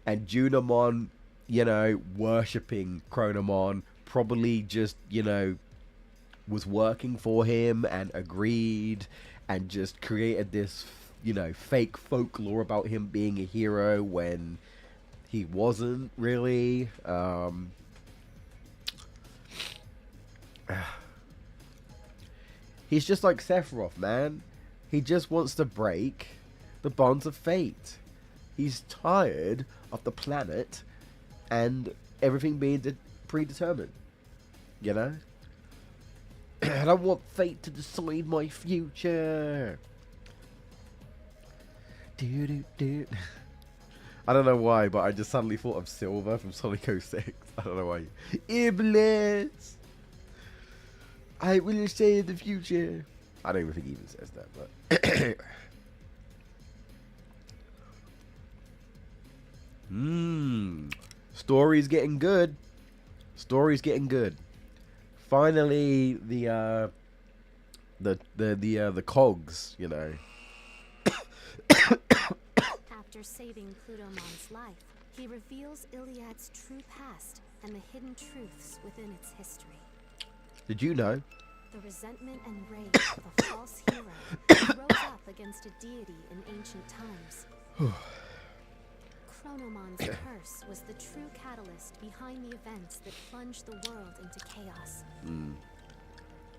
and Junomon, you know, worshipping Chronomon, probably just, you know, was working for him and agreed and just created this, you know, fake folklore about him being a hero when he wasn't really. He's just like Sephiroth, man. He just wants to break the bonds of fate. He's tired of the planet and everything being predetermined. You know? I don't want fate to decide my future. Do. I don't know why, but I just suddenly thought of Silver from Sonic 06. I don't know why. Iblis! I will say the future. I don't even think he even says that, but... Story's getting good. Story's getting good. Finally, the cogs, you know. After saving Plutomon's life, he reveals Iliad's true past and the hidden truths within its history. Did you know? The resentment and rage of a false hero who rose up against a deity in ancient times. Chronomon's curse was the true catalyst behind the events that plunged the world into chaos.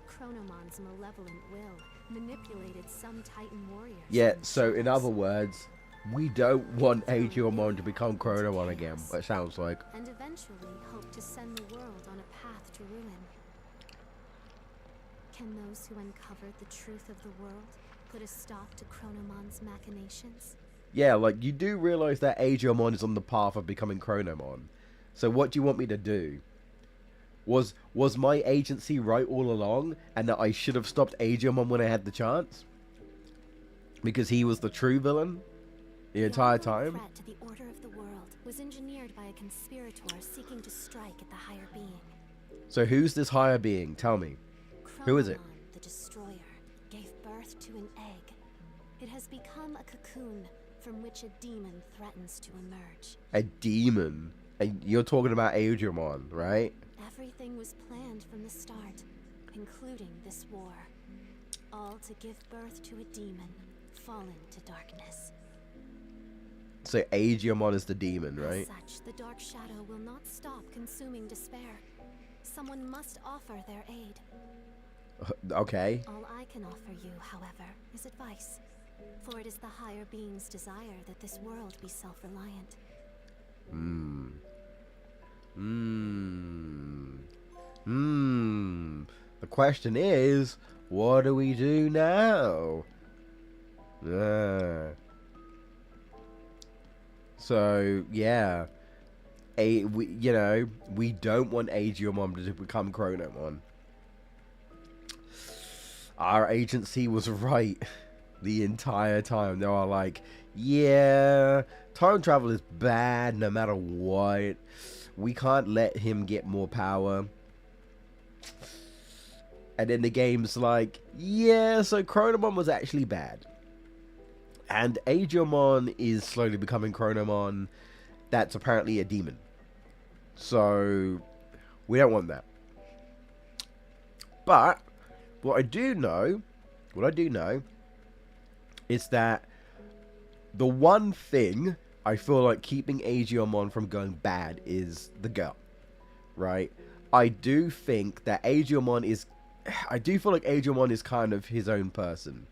Chronomon's malevolent will manipulated some Titan warriors. Yeah, so in other words, we don't want Digimon to become Chronomon again, it sounds like. And eventually hope to send the world on a path to ruin. Can those who uncovered the truth of the world put a stop to Chronomon's machinations? Yeah, like, you do realize that Digimon is on the path of becoming Chronomon. So what do you want me to do? Was my agency right all along, and that I should have stopped Digimon when I had the chance? Because he was the true villain the entire time? The threat to the order of the world was engineered by a conspirator seeking to strike at the higher being. So who's this higher being? Tell me. Who is it? Chronomon, the destroyer, gave birth to an egg. It has become a cocoon from which a demon threatens to emerge. A demon? And you're talking about Digimon, right? Everything was planned from the start, including this war. All to give birth to a demon, fallen to darkness. So Digimon is the demon, right? As such, the dark shadow will not stop consuming despair. Someone must offer their aid. Okay. All I can offer you, however, is advice. For it is the higher being's desire that this world be self-reliant. The question is, what do we do now? So, yeah. We don't want Digimon to become Chronomon. Our agency was right the entire time. They were like, yeah, time travel is bad no matter what. We can't let him get more power. And then the game's like, yeah, so Chronomon was actually bad. And Digimon is slowly becoming Chronomon. That's apparently a demon. So, we don't want that. But, what I do know is that the one thing I feel like keeping Digimon from going bad is the girl, right? I do think that Digimon is... I do feel like Digimon is kind of his own person.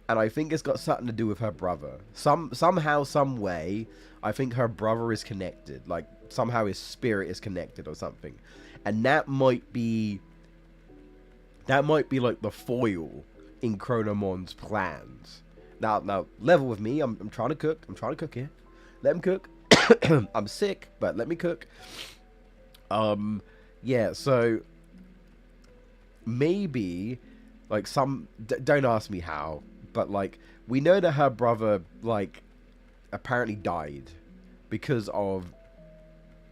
And I think it's got something to do with her brother. Somehow, some way, I think her brother is connected. Like, somehow his spirit is connected or something. And that might be like the foil in Chronomon's plans. Now, level with me. I'm trying to cook. I'm trying to cook here. Let him cook. I'm sick, but let me cook. Yeah, so maybe like don't ask me how, but like we know that her brother like apparently died because of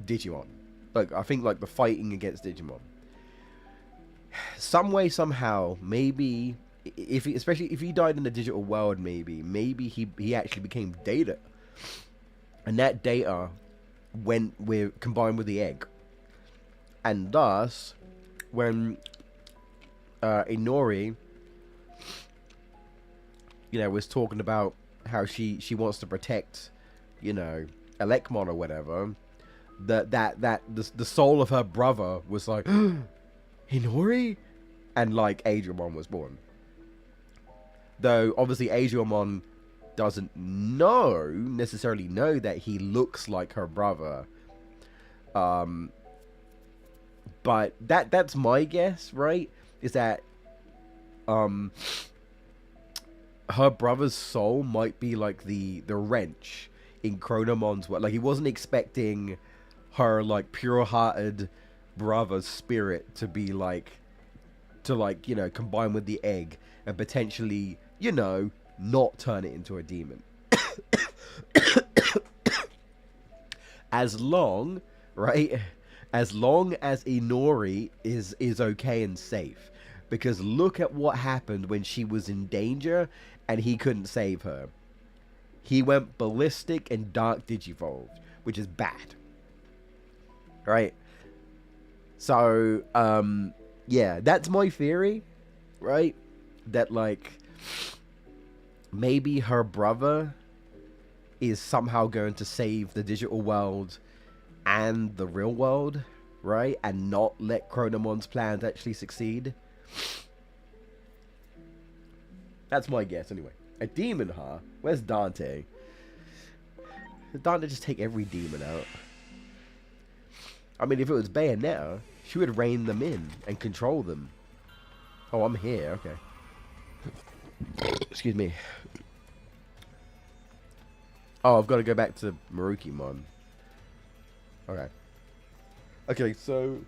Digimon. Like I think like the fighting against Digimon. Some way, somehow, maybe especially if he died in the digital world, maybe he actually became Data, and that Data combined with the egg, and thus when Inori, was talking about how she wants to protect, Elecmon or whatever, the soul of her brother was like, Inori? And like Digimon was born. Though, obviously, Agiomon doesn't necessarily know that he looks like her brother. But that's my guess, right? Is that her brother's soul might be like the wrench in Chronomon's world. Like, he wasn't expecting her like pure-hearted brother's spirit to be like you know, combine with the egg and potentially, you know, not turn it into a demon. As long, right? As long as Inori is okay and safe. Because look at what happened when she was in danger and he couldn't save her. He went ballistic and dark digivolved, which is bad. Right? So, yeah, that's my theory, right? That, like, maybe her brother is somehow going to save the digital world and the real world, right? And not let Chronomon's plans actually succeed. That's my guess, anyway. A demon, huh? Where's Dante? Did Dante just take every demon out? I mean, if it was Bayonetta, she would rein them in and control them. Oh, I'm here. Okay. Excuse me. Oh, I've got to go back to Marukimon. Okay. Okay, so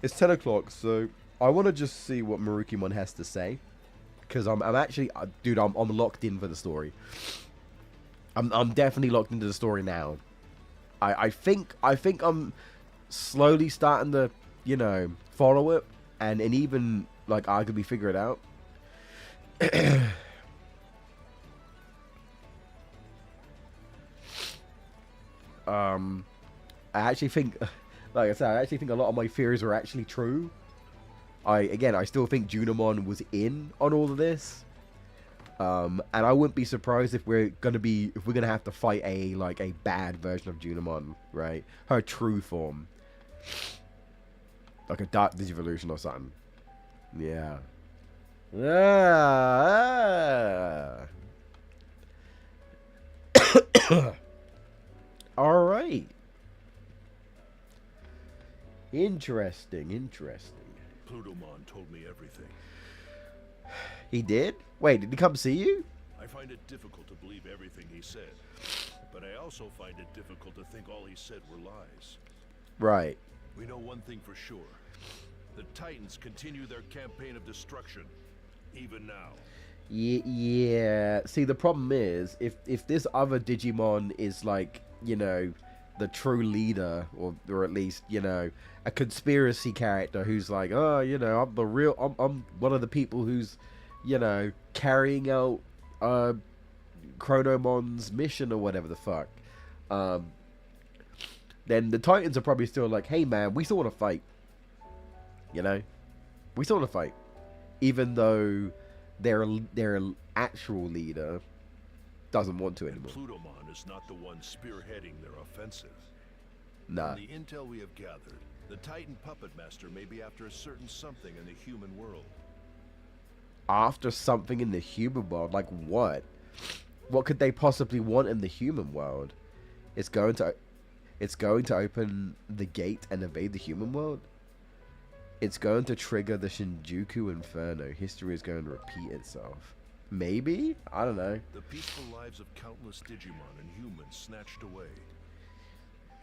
it's 10 o'clock, so I want to just see what Marukimon has to say. Because I'm actually... dude, I'm locked in for the story. I'm definitely locked into the story now. I think I'm slowly starting to, you know, follow it. And even, like, arguably figure it out. I actually think, like I said, I actually think a lot of my theories are actually true. I still think Junimon was in on all of this. And I wouldn't be surprised if we're gonna have to fight a bad version of Junimon, right? Her true form. Like a Dark Digivolution or something. Yeah. Alright. Interesting. Plutomon told me everything. He did? Wait, did he come see you? I find it difficult to believe everything he said, but I also find it difficult to think all he said were lies. Right. We know one thing for sure. The Titans continue their campaign of destruction, even now. Yeah. See, the problem is, if this other Digimon is like, you know, the true leader, or at least, you know, a conspiracy character who's like, oh, you know, I'm one of the people who's, you know, carrying out Chronomon's mission or whatever the fuck. Then the Titans are probably still like, hey man, we still want to fight. You know? We still want to fight. Even though their actual leader doesn't want to anymore. Plutomon is not the one spearheading their offensive. Nah. From the intel we have gathered, the Titan Puppet Master may be after a certain something in the human world. After something in the human world? Like what? What could they possibly want in the human world? It's going to open the gate and invade the human world? It's going to trigger the Shinjuku Inferno. History is going to repeat itself. Maybe? I don't know. The peaceful lives of countless Digimon and humans snatched away.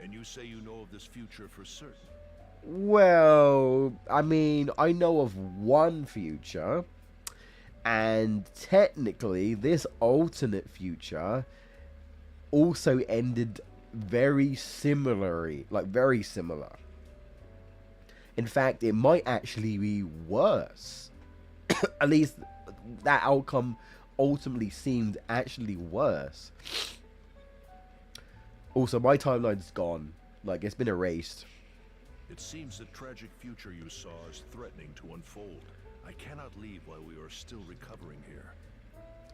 And you say you know of this future for certain? Well, I mean, I know of one future. And technically, this alternate future also ended very similarly. Like, very similar. In fact, it might actually be worse. At least that outcome ultimately seemed actually worse. Also, my timeline's gone. Like, it's been erased. It seems the tragic future you saw is threatening to unfold. I cannot leave while we are still recovering here.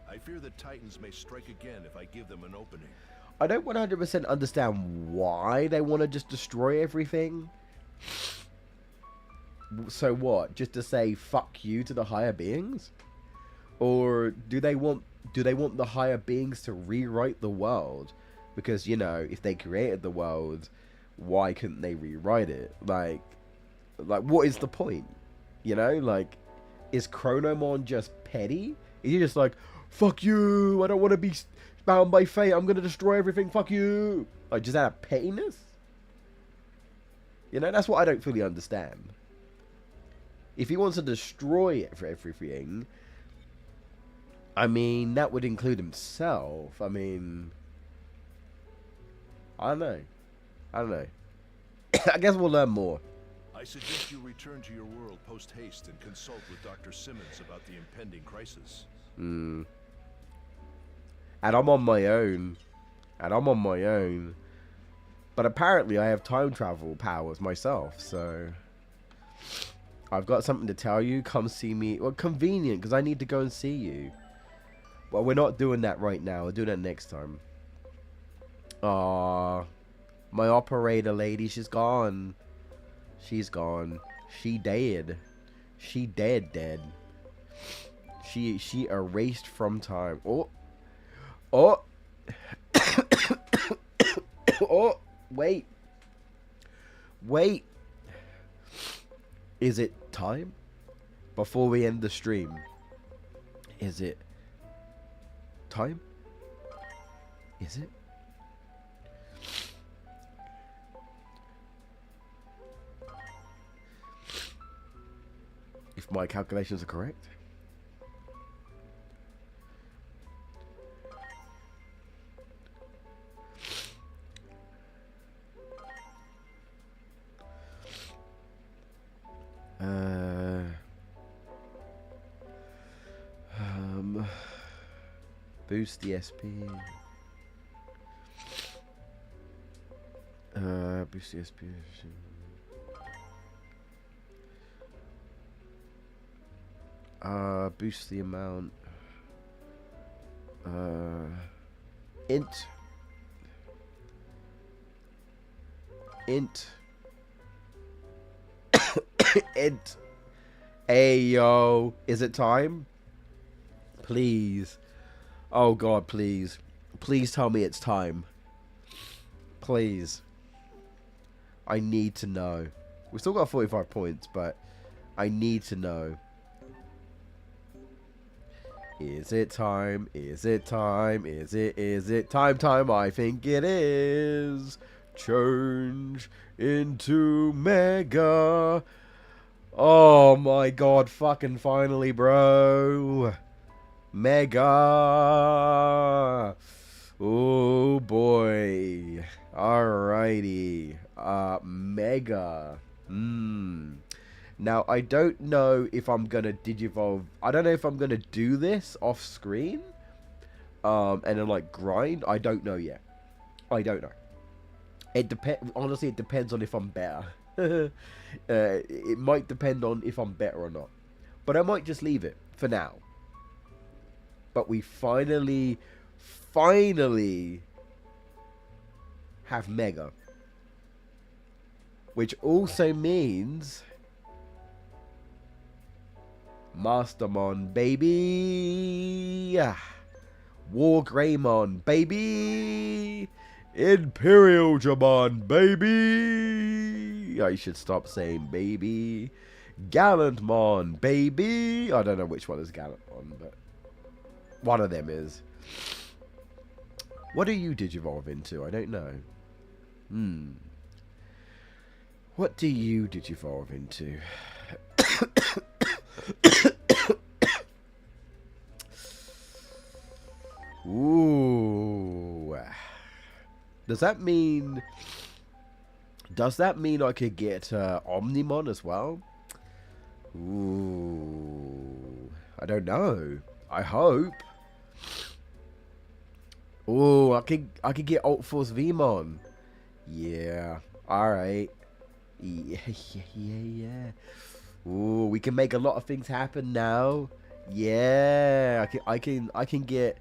I fear the Titans may strike again if I give them an opening. I don't 100% understand why they want to just destroy everything. So what? Just to say fuck you to the higher beings? Or do they want the higher beings to rewrite the world? Because, you know, if they created the world, why couldn't they rewrite it? Like what is the point? You know, like, is Chronomon just petty? Is he just like, fuck you, I don't want to be bound by fate, I'm gonna destroy everything, fuck you? Like, just out of pettiness? You know, that's what I don't fully understand. If he wants to destroy it for everything, I mean, that would include himself. I mean, I don't know. I guess we'll learn more. I suggest you return to your world post-haste and consult with Dr. Simmons about the impending crisis. And I'm on my own. But apparently I have time travel powers myself, so I've got something to tell you. Come see me. Well, convenient, because I need to go and see you. Well, we're not doing that right now. We'll do that next time. Aww. My operator lady, she's gone. She's gone. She dead. She dead. She erased from time. Oh. Oh, wait. Is it time? Before we end the stream. Is it time? Is it? If my calculations are correct. Boost the SP. Boost the SP. Boost the amount. Int. Int. Hey, yo. Is it time? Please. Oh, God, please. Please tell me it's time. Please. I need to know. We've still got 45 points, but I need to know. Is it time? Is it time? Is it time? I think it is. Change into Mega. Oh my God, fucking finally, bro. Mega. Oh boy. Alrighty. Mega. Now, I don't know if I'm gonna Digivolve. I don't know if I'm gonna do this off screen. And then, like, grind. I don't know yet. I don't know. It depends. Honestly, it depends on if I'm better. It might depend on if I'm better or not. But I might just leave it for now. But we finally have Mega. Which also means Mastermon, baby. War Greymon, baby. Imperial Jamon, baby. I should stop saying baby. Gallantmon, baby. I don't know which one is Gallantmon, but one of them is. What do you Digivolve into? I don't know. What do you Digivolve into? Ooh. Does that mean I could get Omnimon as well? Ooh. I don't know. I hope. Ooh, I could get Alt Force Vmon. Yeah. Alright. Yeah. Ooh, we can make a lot of things happen now. Yeah. I can get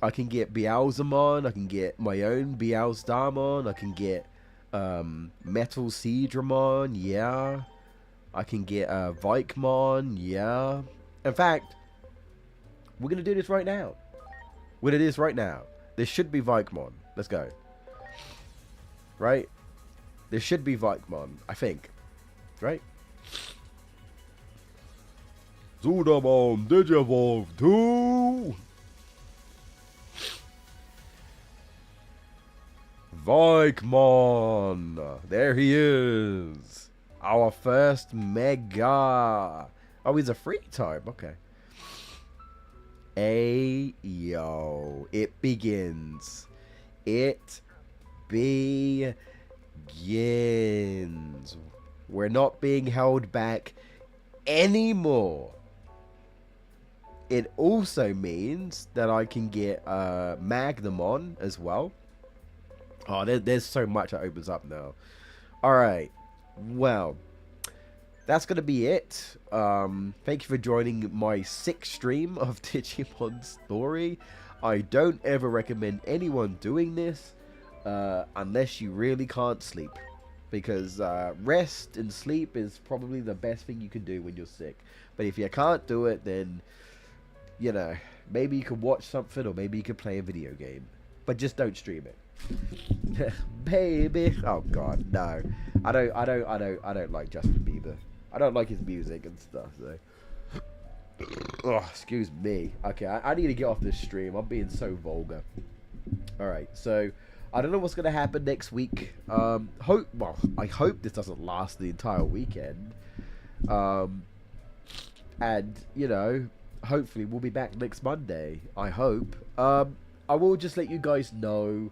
Beelzemon, I can get my own Beelzdamon, I can get Metal Seedramon, yeah. I can get Vikemon, yeah. In fact, We're going to do this right now. We're going to do this right now. This should be Vikemon. Let's go. Right? This should be Vikemon, I think. Right? Zudamon Digivolve 2! Vikemon! There he is! Our first Mega! Oh, he's a free type. Okay. Yo. It begins. It begins. We're not being held back anymore. It also means that I can get Magnamon as well. Oh, there's so much that opens up now. Alright. Well, that's going to be it. Thank you for joining my 6th stream of Digimon Story. I don't ever recommend anyone doing this unless you really can't sleep. Because rest and sleep is probably the best thing you can do when you're sick. But if you can't do it, then, you know, maybe you can watch something or maybe you can play a video game. But just don't stream it. Baby. Oh god, no. I don't like Justin Bieber. I don't like his music and stuff, so. Oh, excuse me. Okay, I need to get off this stream. I'm being so vulgar. Alright, so I don't know what's gonna happen next week. I hope this doesn't last the entire weekend. And, you know, hopefully we'll be back next Monday. I hope. I will just let you guys know.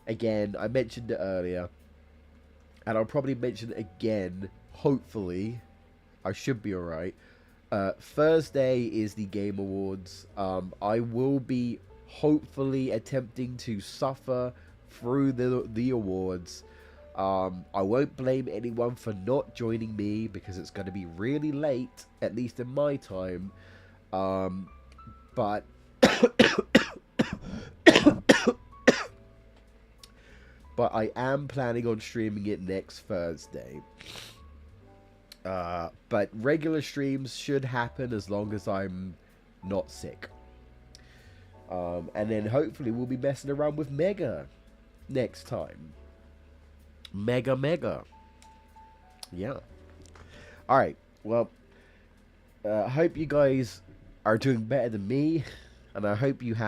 Again, I mentioned it earlier, and I'll probably mention it again, hopefully. I should be alright. Thursday is the Game Awards. I will be hopefully attempting to suffer through the awards. I won't blame anyone for not joining me, because it's going to be really late, at least in my time. But... But I am planning on streaming it next Thursday. But regular streams should happen as long as I'm not sick. And then hopefully we'll be messing around with Mega next time. Mega. Yeah. Alright, well, I hope you guys are doing better than me. And I hope you have